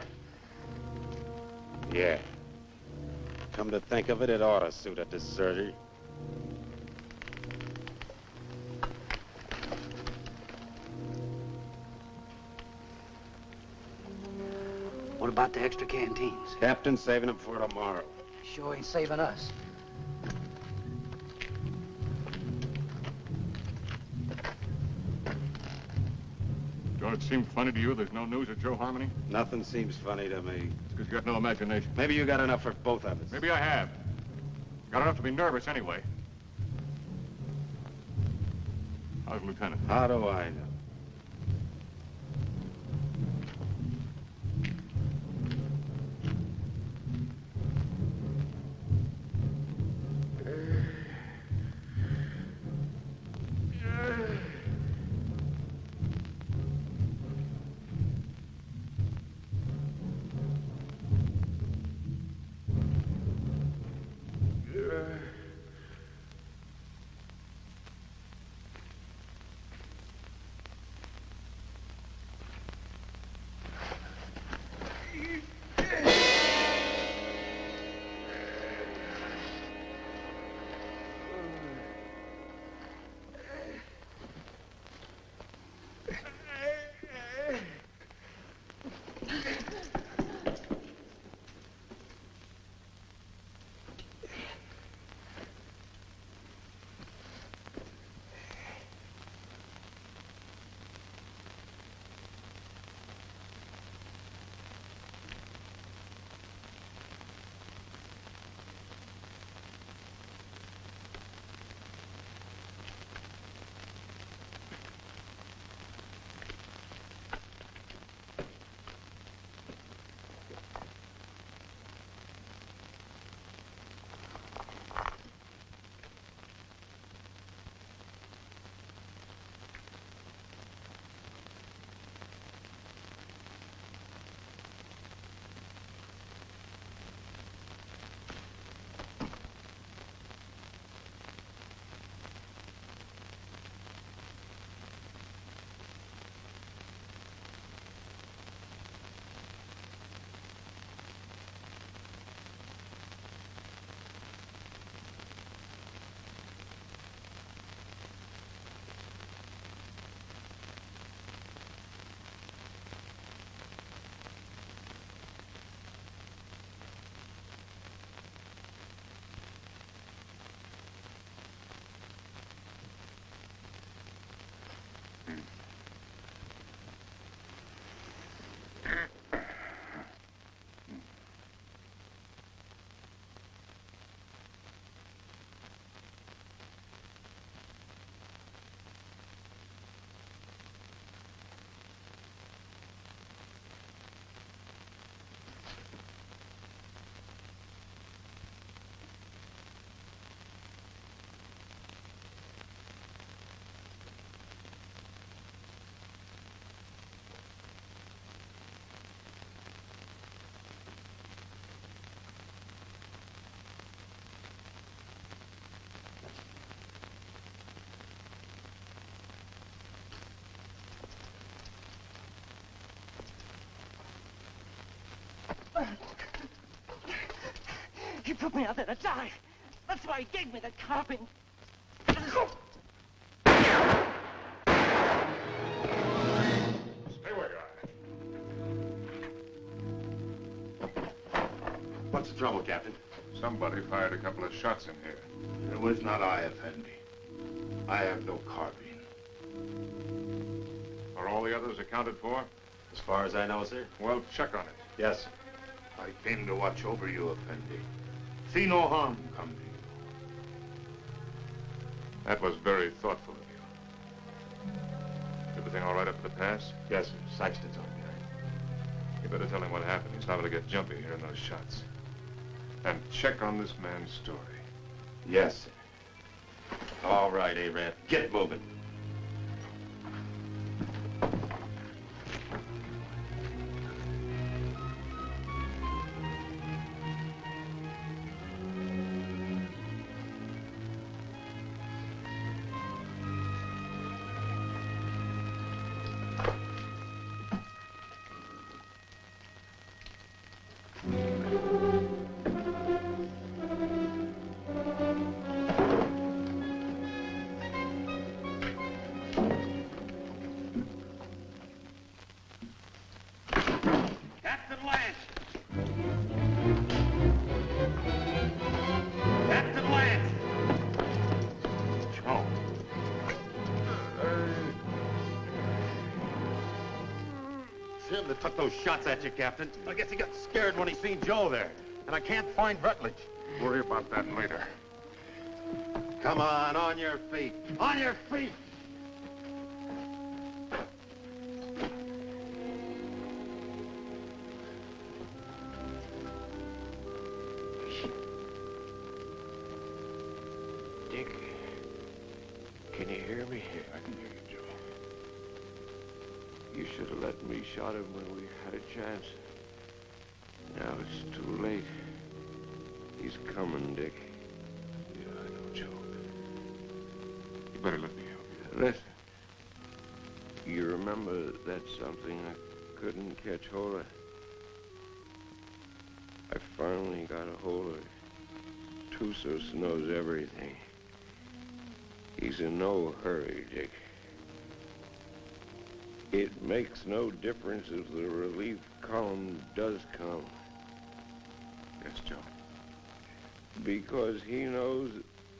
Yeah. Come to think of it, it ought to suit a deserter. What about the extra canteens? Captain's saving them for tomorrow. Sure ain't saving us. Don't it seem funny to you there's no news of Joe Harmony? Nothing seems funny to me. It's because you got no imagination. Maybe you got enough for both of us. Maybe I have. Got enough to be nervous anyway. How's Lieutenant? How do I know? He put me out there to die. That's why he gave me the carping. Stay where you are. What's the trouble, Captain? Somebody fired a couple of shots in here. It was not I, Effendi. I have no carbine. Are all the others accounted for? As far as I know, sir. Well, check on it. Yes, sir. I came to watch over you, Effendi. See no harm come to you. That was very thoughtful of you. Everything all right up at the pass? Yes, sir. Saxton's on me. You better tell him what happened. He's liable to get jumpy hearing those shots. And check on this man's story. Yes, sir. All right, Arab. Get moving. Him that took those shots at you, Captain. I guess he got scared when he seen Joe there. And I can't find Rutledge. Worry about that later. Come on your feet. On your feet! Dick, can you hear me? Yeah, I can hear you, Joe. You should have let me shot him when we had a chance. Now it's too late. He's coming, Dick. Yeah, I know, Joe. You better let me help you. Listen. You remember that something I couldn't catch hold of? I finally got a hold of it. Tussos knows everything. He's in no hurry, Dick. It makes no difference if the relief column does come. Yes, Joe. Because he knows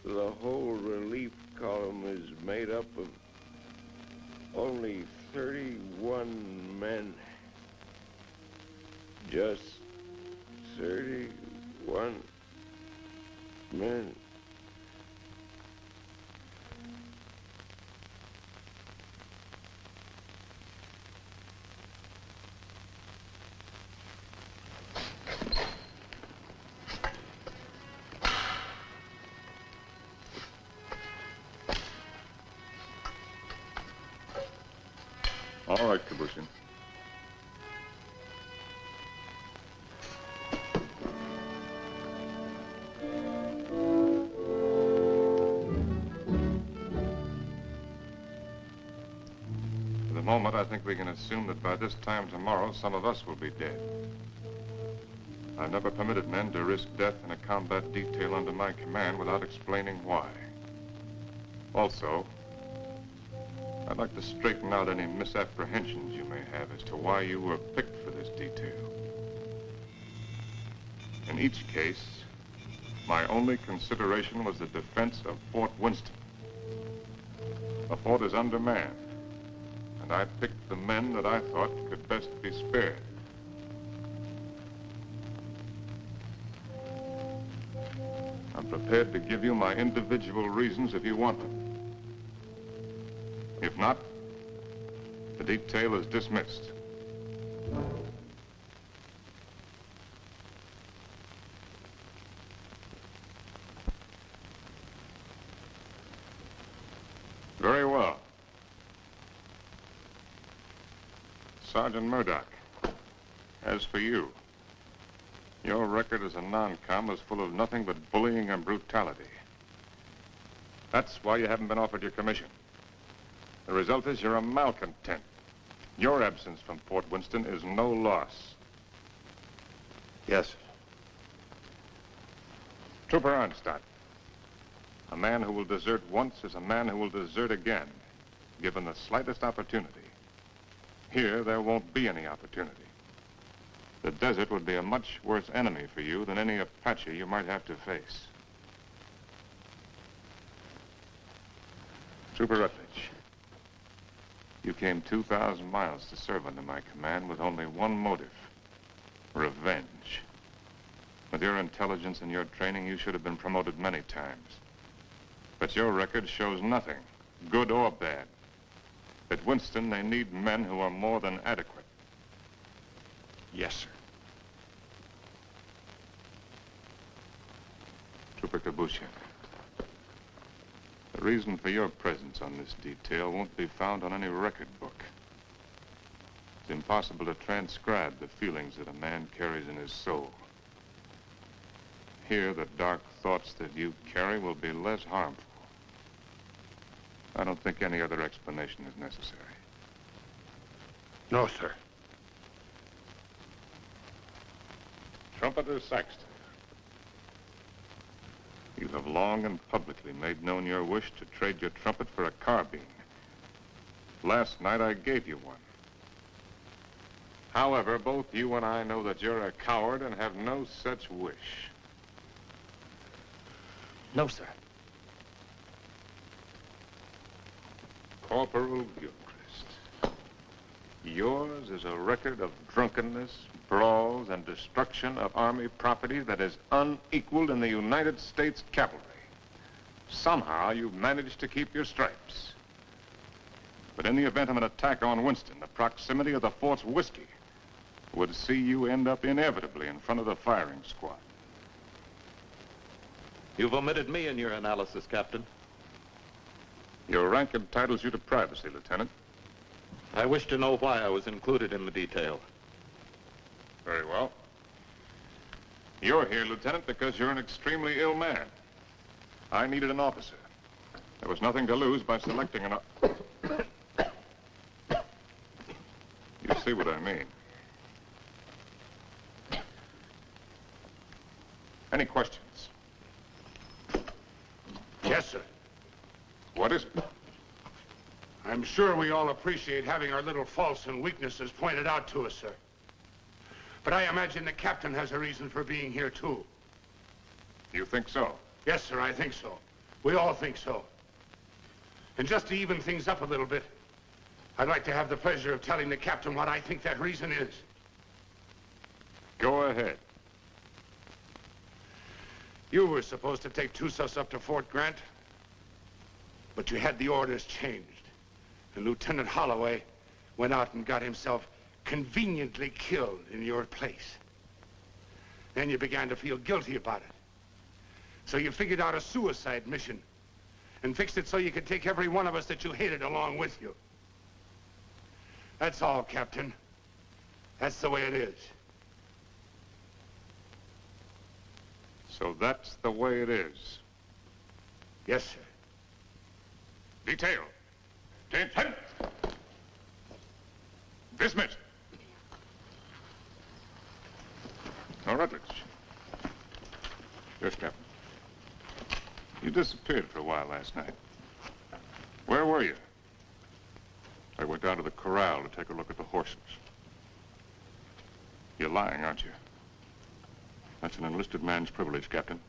the whole relief column is made up of only 31 men. Just 31 men. All right, Kabushin. For the moment, I think we can assume that by this time tomorrow, some of us will be dead. I've never permitted men to risk death in a combat detail under my command without explaining why. Also, I'd like to straighten out any misapprehensions you may have as to why you were picked for this detail. In each case, my only consideration was the defense of Fort Winston. The fort is undermanned, and I picked the men that I thought could best be spared. I'm prepared to give you my individual reasons if you want them. If not, the detail is dismissed. Very well. Sergeant Murdoch, as for you, your record as a non-com is full of nothing but bullying and brutality. That's why you haven't been offered your commission. The result is you're a malcontent. Your absence from Fort Winston is no loss. Yes, sir. Trooper Arnstadt. A man who will desert once is a man who will desert again, given the slightest opportunity. Here, there won't be any opportunity. The desert would be a much worse enemy for you than any Apache you might have to face. Trooper Rutledge, you came 2,000 miles to serve under my command with only one motive: revenge. With your intelligence and your training, you should have been promoted many times. But your record shows nothing, good or bad. At Winston, they need men who are more than adequate. Yes, sir. Trooper Kabushian, the reason for your presence on this detail won't be found on any record book. It's impossible to transcribe the feelings that a man carries in his soul. Here, the dark thoughts that you carry will be less harmful. I don't think any other explanation is necessary. No, sir. Trumpeter Saxton, you have long and publicly made known your wish to trade your trumpet for a carbine. Last night, I gave you one. However, both you and I know that you're a coward and have no such wish. No, sir. Corporal Gilchrist, yours is a record of drunkenness, brawls, and destruction of Army property that is unequaled in the United States cavalry. Somehow, you've managed to keep your stripes. But in the event of an attack on Winston, the proximity of the fort's whiskey would see you end up inevitably in front of the firing squad. You've omitted me in your analysis, Captain. Your rank entitles you to privacy, Lieutenant. I wish to know why I was included in the detail. Very well. You're here, Lieutenant, because you're an extremely ill man. I needed an officer. There was nothing to lose by selecting an... You see what I mean. Any questions? Yes, sir. What is it? I'm sure we all appreciate having our little faults and weaknesses pointed out to us, sir. But I imagine the captain has a reason for being here, too. You think so? Yes, sir, I think so. We all think so. And just to even things up a little bit, I'd like to have the pleasure of telling the captain what I think that reason is. Go ahead. You were supposed to take Tussos up to Fort Grant, but you had the orders changed. And Lieutenant Holloway went out and got himself conveniently killed in your place. Then you began to feel guilty about it. So you figured out a suicide mission and fixed it so you could take every one of us that you hated along with you. That's all, Captain. That's the way it is. So that's the way it is. Yes, sir. Detail. Attention. Dismissed. Now, Rutledge. Yes, Captain. You disappeared for a while last night. Where were you? I went down to the corral to take a look at the horses. You're lying, aren't you? That's an enlisted man's privilege, Captain.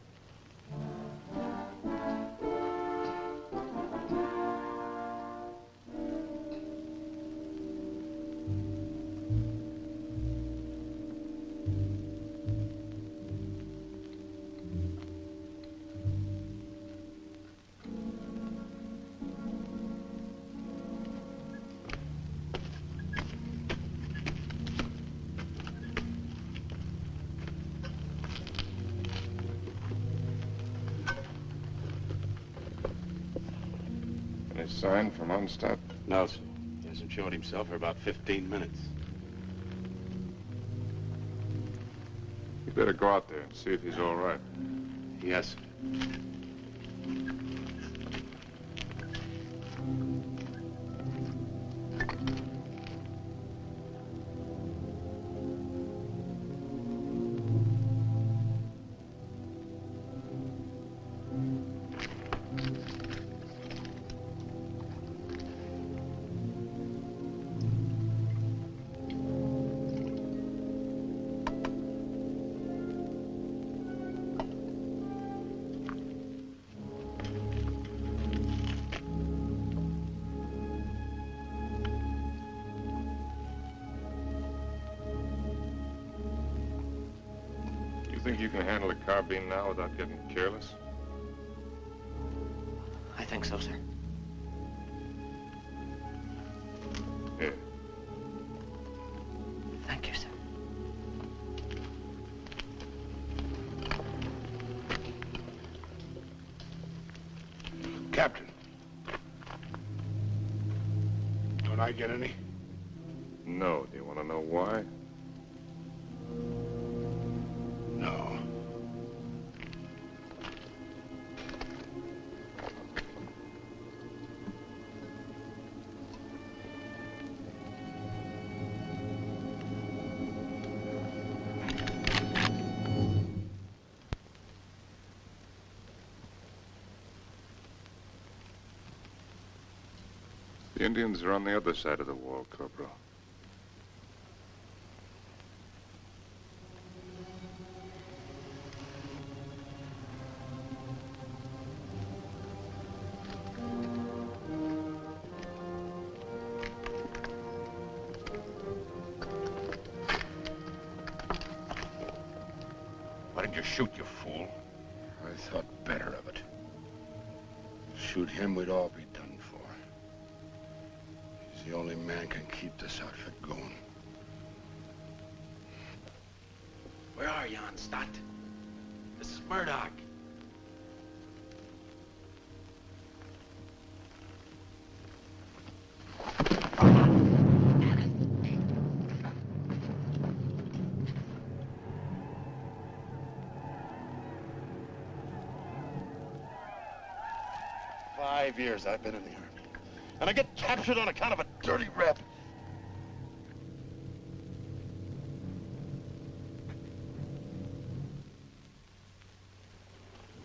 Any sign from Onstadt? No, sir. He hasn't showed himself for about 15 minutes. You better go out there and see if he's all right. Yes, sir. think you can handle a carbine now without getting careless? I think so, sir. Here. Thank you, sir. Captain. Don't I get any? No. Do you want to know why? No. The Indians are on the other side of the wall, Corporal. Why did you shoot, you fool? I thought better of it. Shoot him, we'd all be done for. He's the only man can keep this outfit going. Where are you, Stott? This is Murdoch. "5 years I've been in the Army. And I get captured on account of a dirty rep.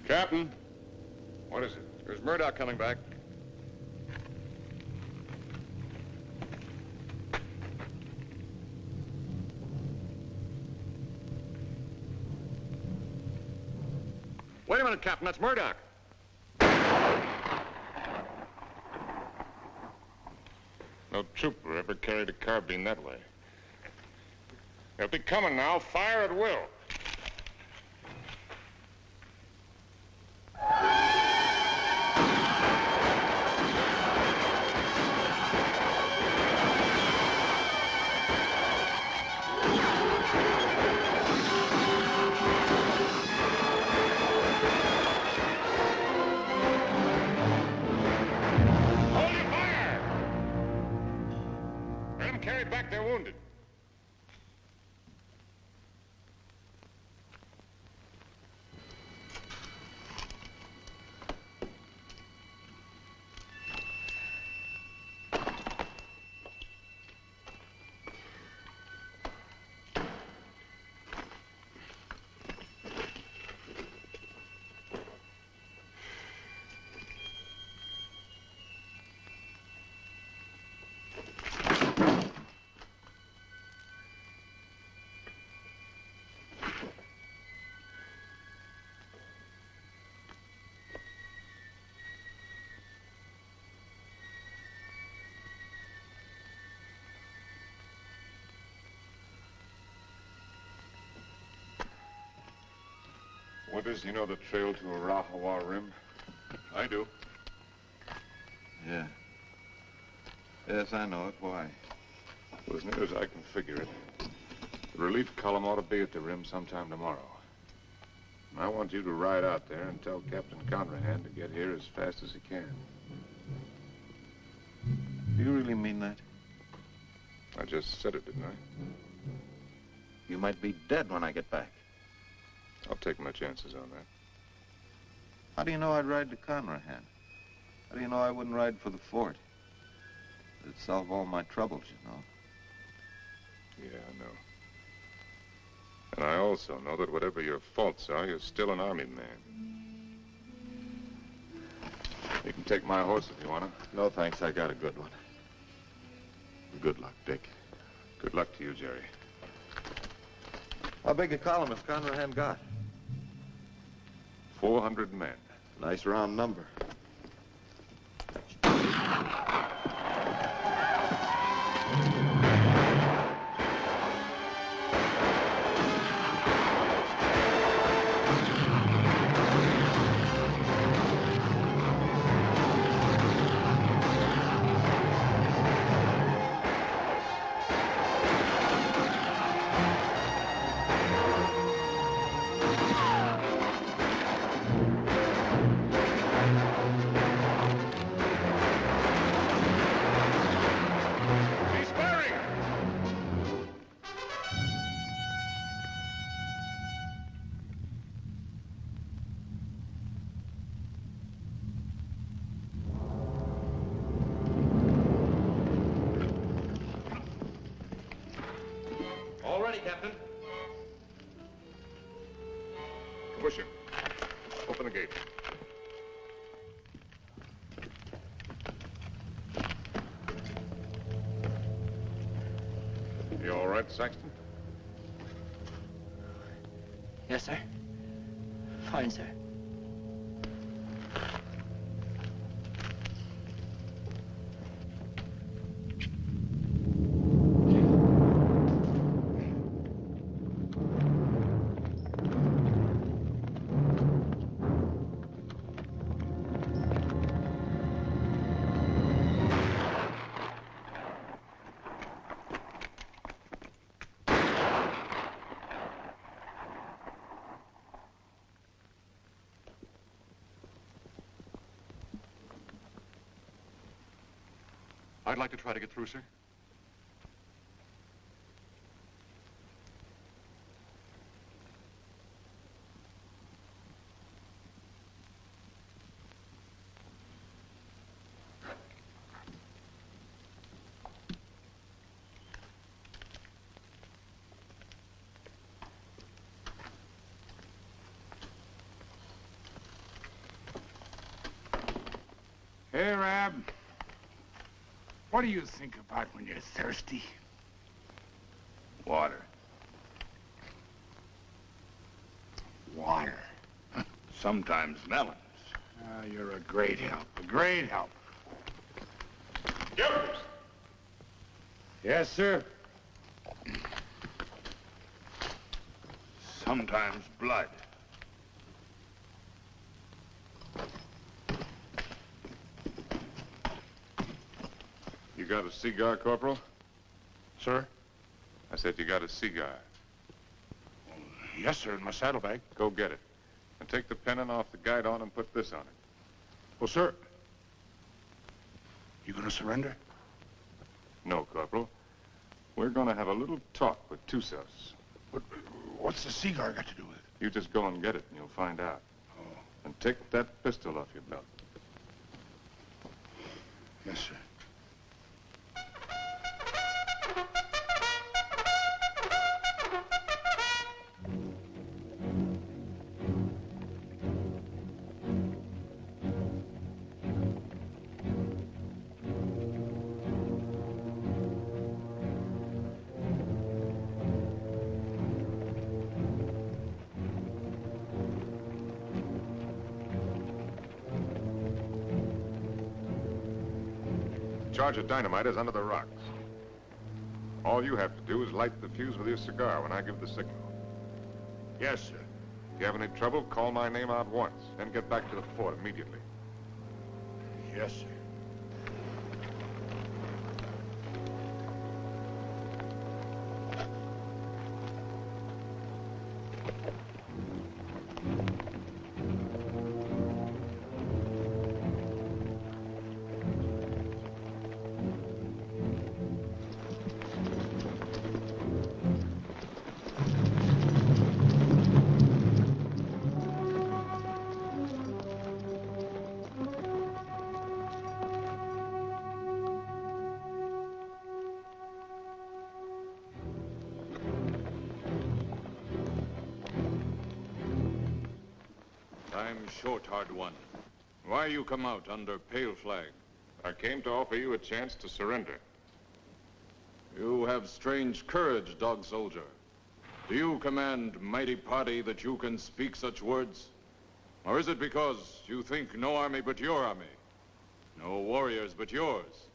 Captain, what is it? There's Murdoch coming back. Wait a minute, Captain. That's Murdoch. No trooper ever carried a carbine that way. They'll be coming now. Fire at will. Carried back their wounded. Withers, you know the trail to Arahawa Rim? I do. Yeah. Yes, I know it. Why? Well, as near as I can figure it, the relief column ought to be at the rim sometime tomorrow. And I want you to ride out there and tell Captain Conrahan to get here as fast as he can. Do you really mean that? I just said it, didn't I? You might be dead when I get back. I'll take my chances on that. How do you know I'd ride to Conrahan? How do you know I wouldn't ride for the fort? It'd solve all my troubles, you know. Yeah, I know. And I also know that whatever your faults are, you're still an Army man. You can take my horse if you want to. No, thanks. I got a good one. Good luck, Dick. Good luck to you, Jerry. How big a column has Conrahan got? 400 men. Nice round number. Captain. Pusher, open the gate. You all right, Saxton? Yes, sir. Fine, sir. I'd like to try to get through, sir. Hey, Rab. What do you think about when you're thirsty? Water. Water. Sometimes melons. Ah, you're a great help. A great help. Yes, sir. Sometimes blood. You got a cigar, Corporal? Sir? I said you got a cigar. Yes, sir, in my saddlebag. Go get it. And take the pennon off the guidon and put this on it. Well, sir, you gonna surrender? No, Corporal. We're gonna have a little talk with Tusos. What's the cigar got to do with it? You just go and get it and you'll find out. Oh. And take that pistol off your belt. Yes, sir. Charge of dynamite is under the rocks. All you have to do is light the fuse with your cigar when I give the signal. Yes, sir. If you have any trouble, call my name out once, then get back to the fort immediately. Yes, sir. Time's short, hard one. Why you come out under pale flag? I came to offer you a chance to surrender. You have strange courage, dog soldier. Do you command mighty party that you can speak such words? Or is it because you think no army but your army? No warriors but yours?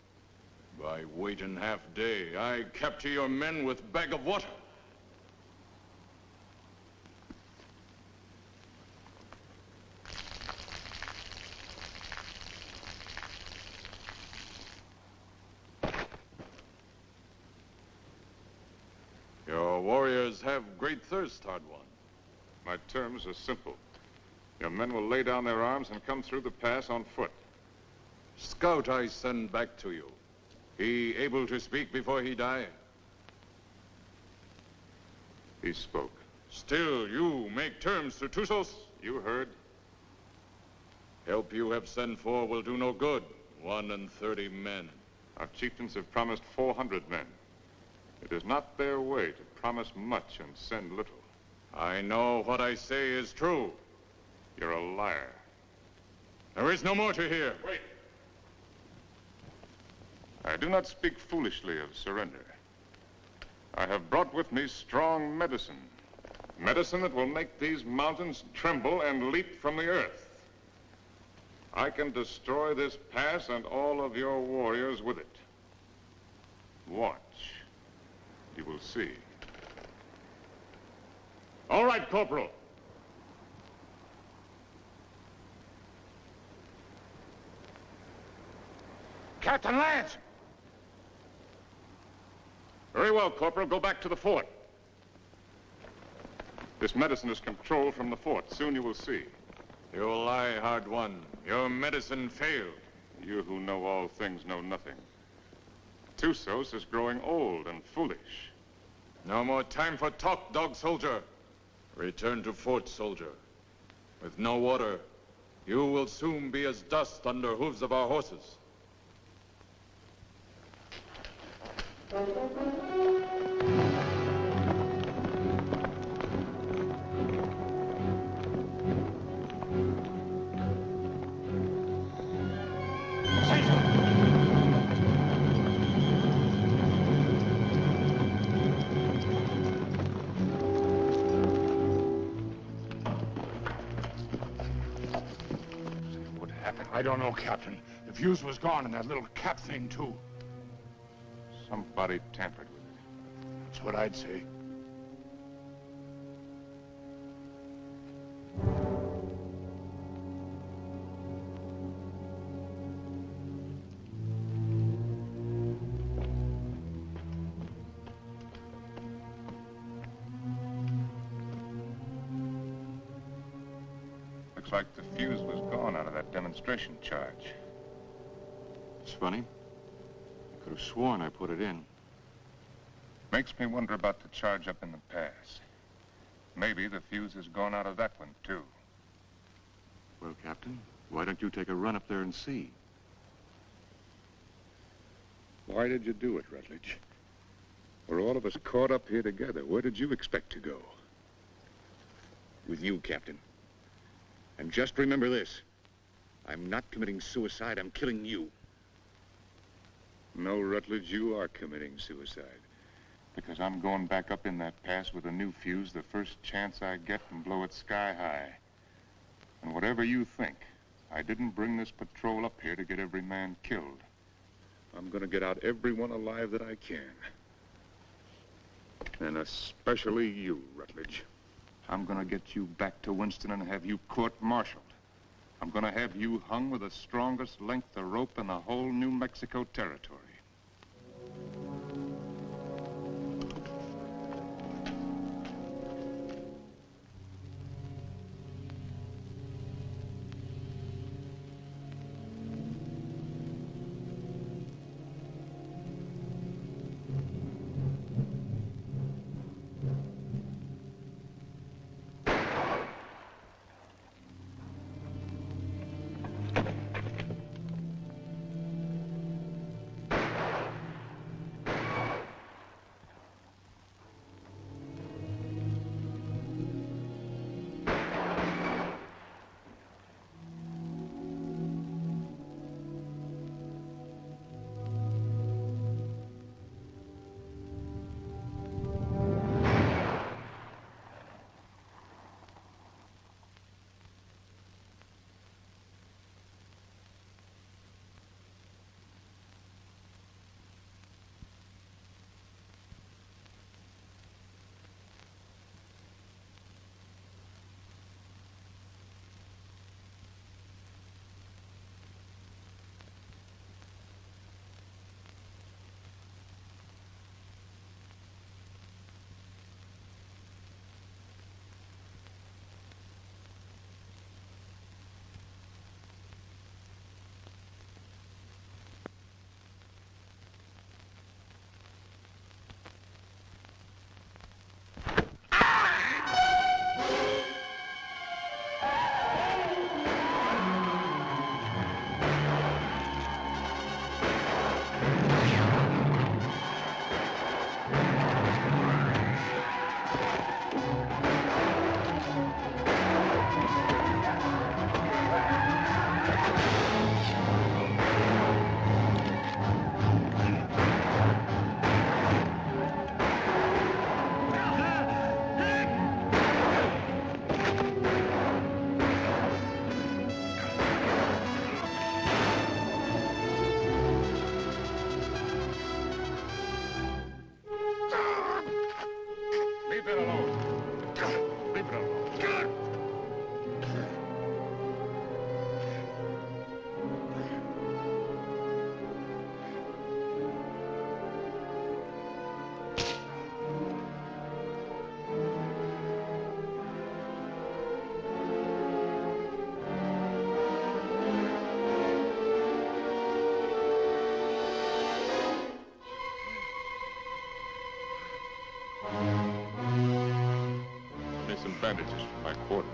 By waiting half day, I capture your men with bag of water. Your warriors have great thirst, hard one. My terms are simple. Your men will lay down their arms and come through the pass on foot. Scout I send back to you. He able to speak before he die? He spoke. Still, you make terms to Tusos? You heard. Help you have sent for will do no good. 31 men. Our chieftains have promised 400 men. It is not their way to promise much and send little. I know what I say is true. You're a liar. There is no more to hear. Wait. I do not speak foolishly of surrender. I have brought with me strong medicine. Medicine that will make these mountains tremble and leap from the earth. I can destroy this pass and all of your warriors with it. Watch. You will see. All right, Corporal. Captain Lance! Very well, Corporal. Go back to the fort. This medicine is controlled from the fort. Soon you will see. You lie, hard one. Your medicine failed. You who know all things know nothing. Tusos is growing old and foolish. No more time for talk, dog soldier. Return to fort, soldier. With no water, you will soon be as dust under hooves of our horses. I don't know, Captain. The fuse was gone and that little cap thing, too. Somebody tampered with it. That's what I'd say. Looks like the fuse was gone out of that demonstration charge. It's funny. I could have sworn I put it in. Makes me wonder about the charge up in the pass. Maybe the fuse has gone out of that one, too. Well, Captain, why don't you take a run up there and see? Why did you do it, Rutledge? We're all of us caught up here together. Where did you expect to go? With you, Captain. And just remember this. I'm not committing suicide, I'm killing you. No, Rutledge, you are committing suicide. Because I'm going back up in that pass with a new fuse the first chance I get and blow it sky high. And whatever you think, I didn't bring this patrol up here to get every man killed. I'm gonna get out everyone alive that I can. And especially you, Rutledge. I'm gonna get you back to Winston and have you court-martialed. I'm gonna have you hung with the strongest length of rope in the whole New Mexico territory. me some bandages from my quarters.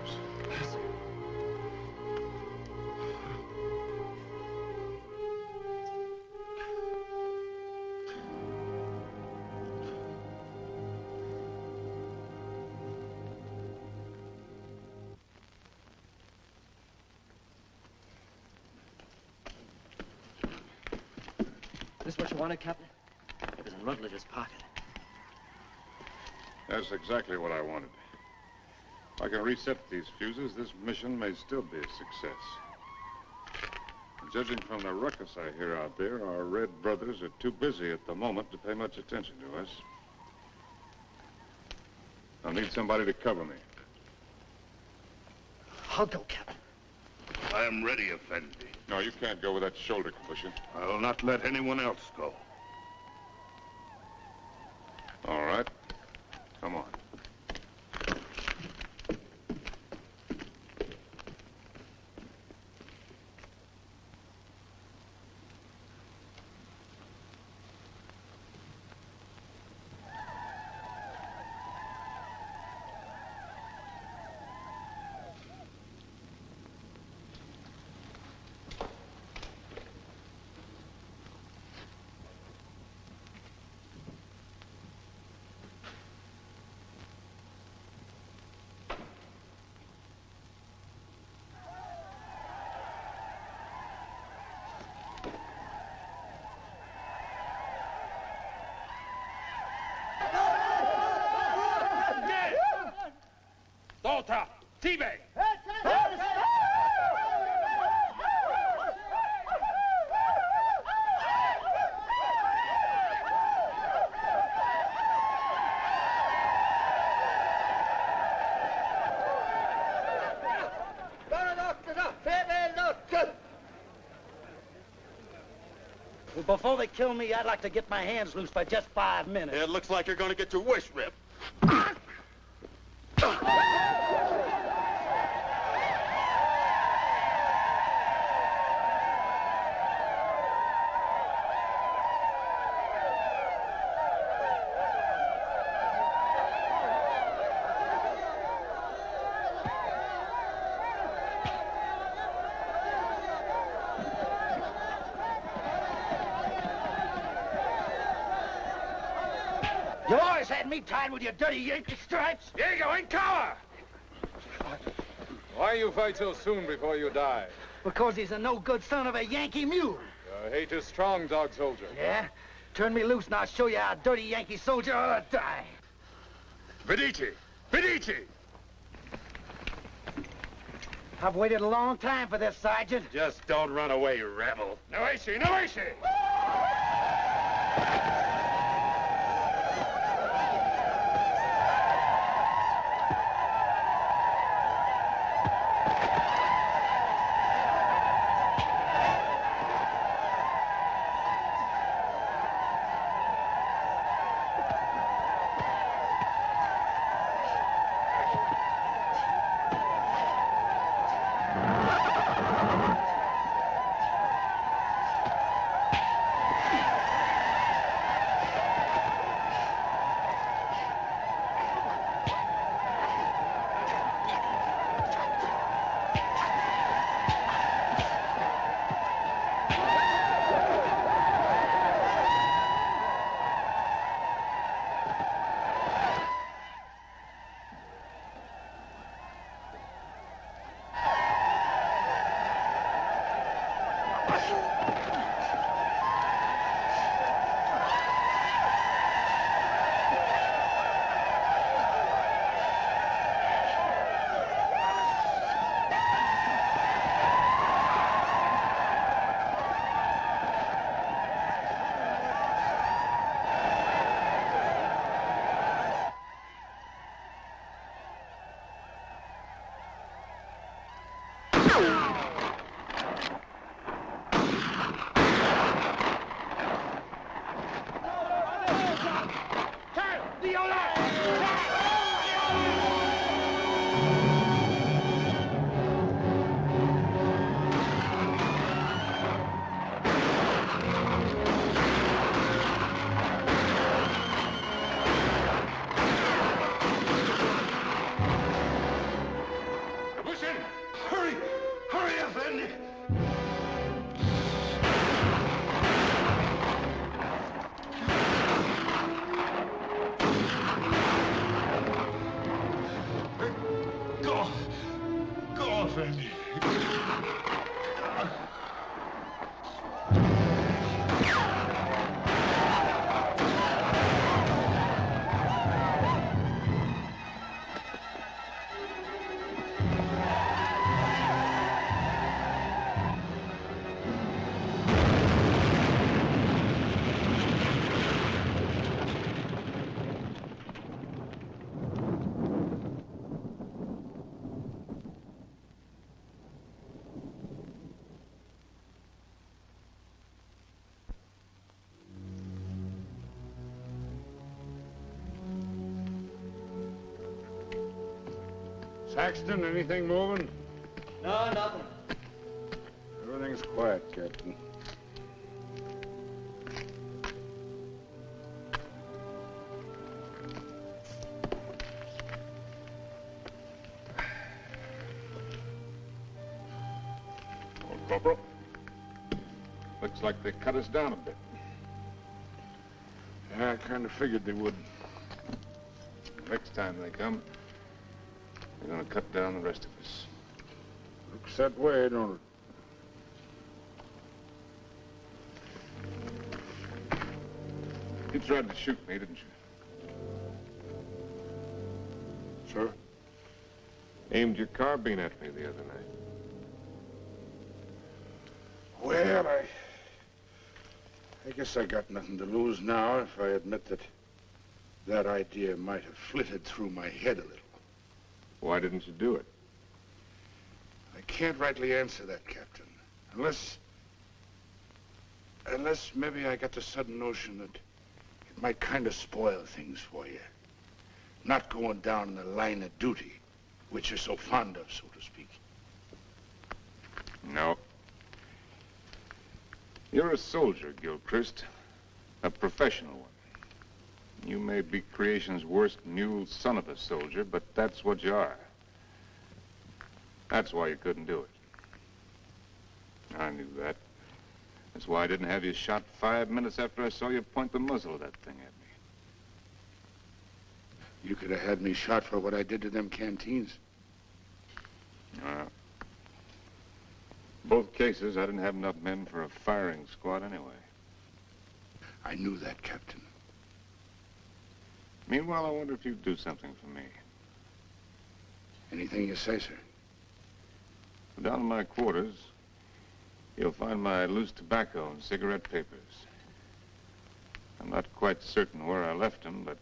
This what you wanted, Captain? It was in Rutledge's pocket. That's exactly what I wanted. If I can reset these fuses, this mission may still be a success. Judging from the ruckus I hear out there, our Red brothers are too busy at the moment to pay much attention to us. I'll need somebody to cover me. I'll go, Captain. I am ready, Effendi. No, you can't go with that shoulder cushion. I will not let anyone else go. All right. Come on. Volta! Tibe! Before they kill me, I'd like to get my hands loose for just 5 minutes. It looks like you're going to get your wish ripped. You always had me tied with your dirty Yankee stripes. Here you go, in cover! Why you fight so soon before you die? Because he's a no-good son of a Yankee mule. Your hate is strong, dog soldier. Yeah? Turn me loose and I'll show you how a dirty Yankee soldier ought to die. Medici! Medici! I've waited a long time for this, Sergeant. Just don't run away, rebel. No issue, no issue! Saxton, anything moving? No, nothing. Everything's quiet, Captain. Well, Corporal, looks like they cut us down a bit. Yeah, I kind of figured they would. Next time they come, they're gonna cut down the rest of us. Looks that way, don't it? You tried to shoot me, didn't you? Sir? Aimed your carbine at me the other night. Well, I guess I got nothing to lose now if I admit that idea might have flitted through my head a little. Why didn't you do it? I can't rightly answer that, Captain. Unless maybe I got the sudden notion that it might kind of spoil things for you. Not going down in the line of duty, which you're so fond of, so to speak. No. You're a soldier, Gilchrist. A professional one. You may be creation's worst mule son of a soldier, but that's what you are. That's why you couldn't do it. I knew that. That's why I didn't have you shot 5 minutes after I saw you point the muzzle of that thing at me. You could have had me shot for what I did to them canteens. Both cases, I didn't have enough men for a firing squad anyway. I knew that, Captain. Meanwhile, I wonder if you'd do something for me. Anything you say, sir. Down in my quarters, you'll find my loose tobacco and cigarette papers. I'm not quite certain where I left them, but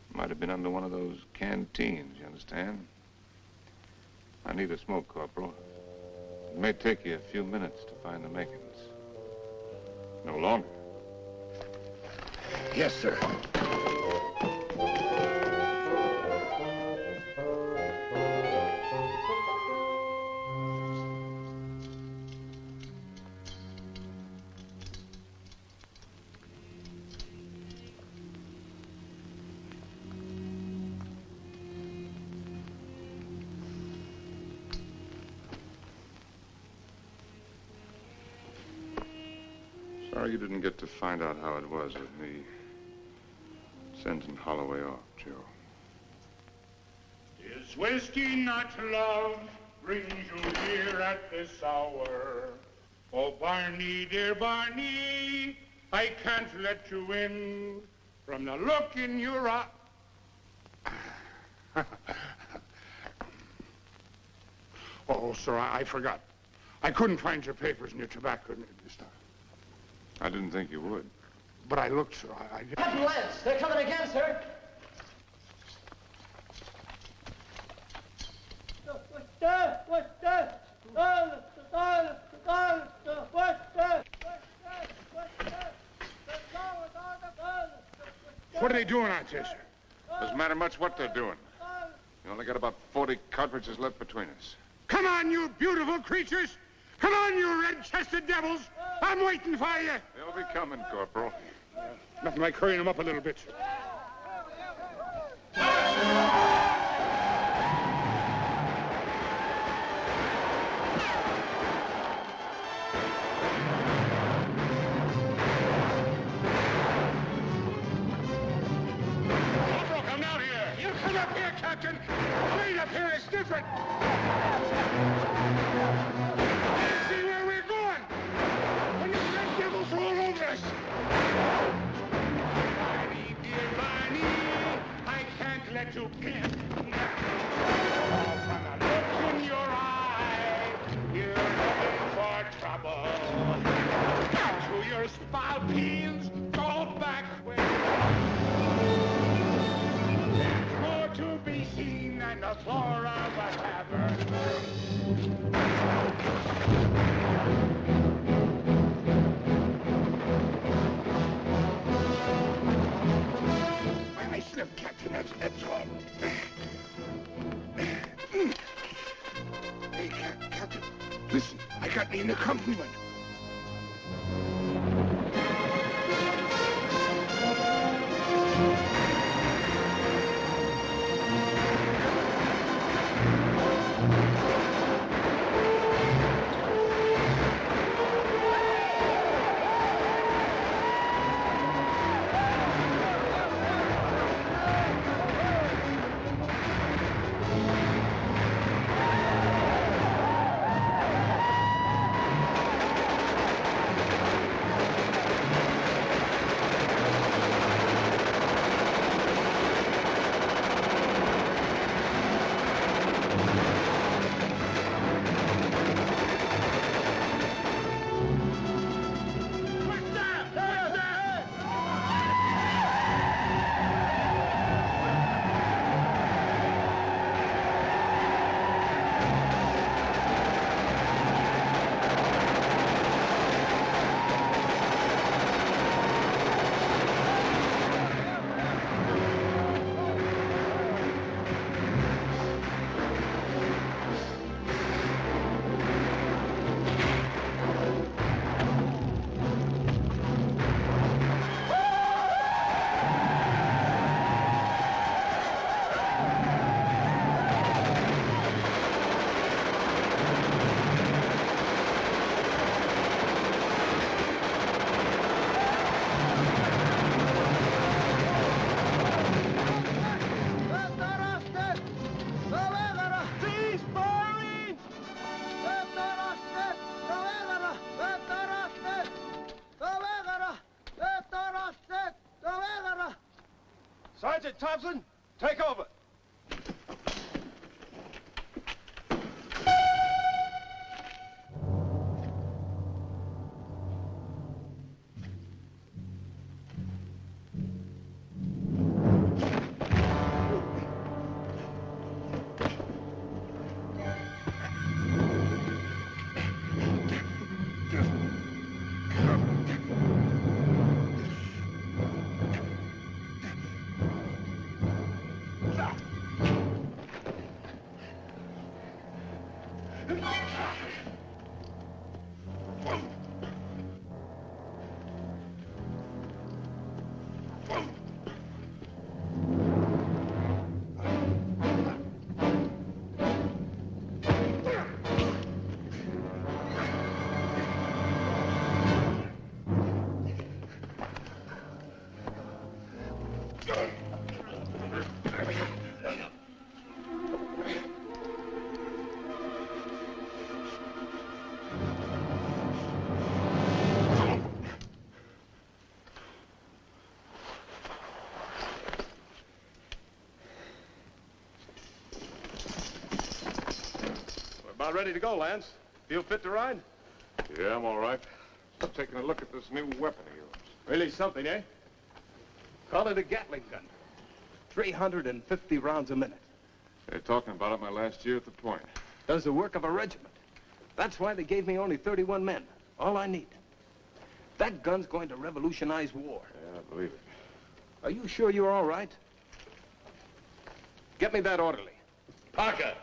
it might have been under one of those canteens, you understand? I need a smoke, Corporal. It may take you a few minutes to find the makings. No longer. Yes, sir. Sorry you didn't get to find out how it was with me sending Holloway off, Joe. Is whiskey not love brings you here at this hour? Oh, Barney, dear Barney, I can't let you in from the look in your eye. Oh, sir, I forgot. I couldn't find your papers and your tobacco this time. I didn't think you would. But I looked, sir. Captain Lance, they're coming again, sir. What are they doing out there, sir? Doesn't matter much what they're doing. We only got about 40 cartridges left between us. Come on, you beautiful creatures! Come on, you red-chested devils! I'm waiting for you! They'll be coming, Corporal. Nothing like hurrying them up a little bit, sir. Corporal, come down here! You come up here, Captain. Wait up here. It's different. See where we're going. When the red devils are all over us. Barney, dear Barney, I can't let you get. From the look in your eye, you're looking for trouble. To your spalpeens, go back where there's more to be seen than the floor of a tavern. I slipped, Captain, that's all. Hey, Captain, listen, I got me an accompaniment. Sergeant Thompson, take over. About ready to go, Lance. Feel fit to ride? Yeah, I'm all right. I'm taking a look at this new weapon of yours. Really something, eh? Call it a Gatling gun. 350 rounds a minute. They're talking about it my last year at the point. Does the work of a regiment. That's why they gave me only 31 men. All I need. That gun's going to revolutionize war. Yeah, I believe it. Are you sure you're all right? Get me that orderly. Parker.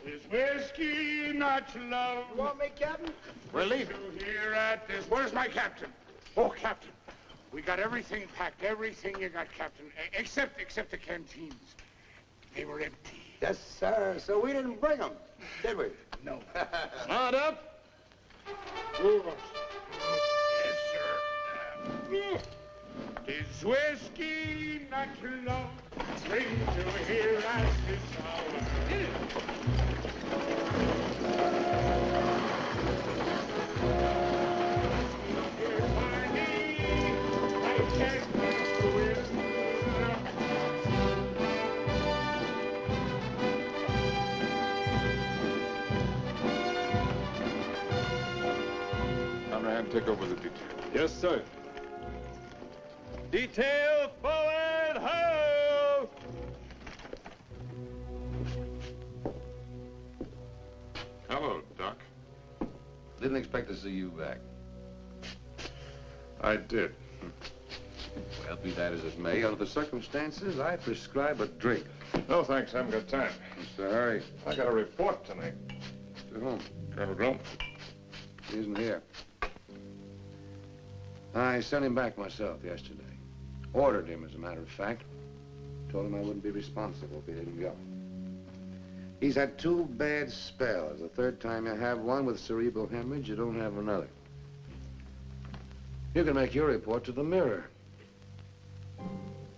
Is whiskey not love? You want me, Captain? We're leaving. Here at this. Where's my captain? Oh, Captain. We got everything packed. Everything you got, Captain. Except the canteens. They were empty. Yes, sir. So we didn't bring them, did we? No. Mount up. Move us. Yes, sir. Is whiskey not your love? Bring to here as this hour. Conrad, take over the detail. Yes, sir. Detail forward, ho! Hello, Doc. Didn't expect to see you back. I did. Well, be that as it may, under the circumstances, I prescribe a drink. No, thanks. I haven't got time. What's the hurry? I got a report tonight. To whom? Colonel Grump. He isn't here. I sent him back myself yesterday. Ordered him, as a matter of fact. Told him I wouldn't be responsible if he didn't go. He's had 2 bad spells. The third time you have one with cerebral hemorrhage, you don't have another. You can make your report to the Mirror.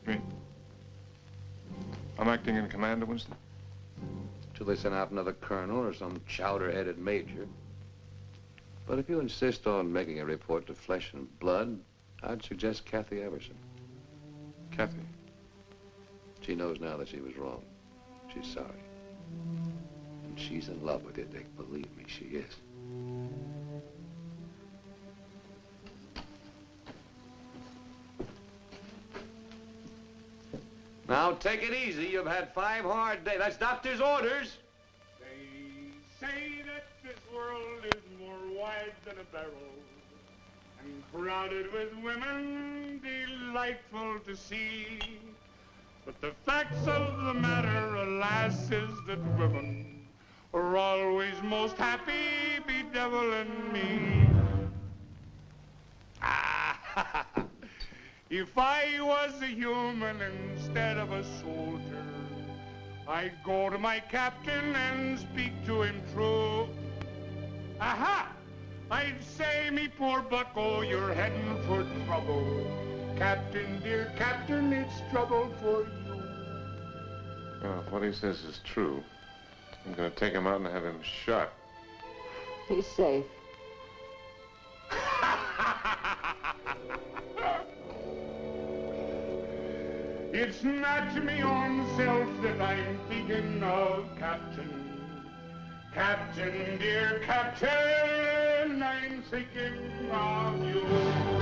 Me? I'm acting in command of Winston? Till they send out another colonel or some chowder-headed major. But if you insist on making a report to Flesh and Blood, I'd suggest Kathy Everson. Kathy? She knows now that she was wrong. She's sorry. And she's in love with you, Dick. Believe me, she is. Now, take it easy. You've had 5 hard days. That's doctor's orders. They say that this world is more wide than a barrel and crowded with women delightful to see. But the facts of the matter, alas, is that women are always most happy bedeviling me. If I was a human instead of a soldier, I'd go to my captain and speak to him true. Aha! I'd say, me poor bucko, you're heading for trouble. Captain, dear captain, it's trouble for you. Well, if what he says is true, I'm going to take him out and have him shot. He's safe. It's not me own self that I'm thinking of, Captain. Captain, dear Captain, I'm thinking of you.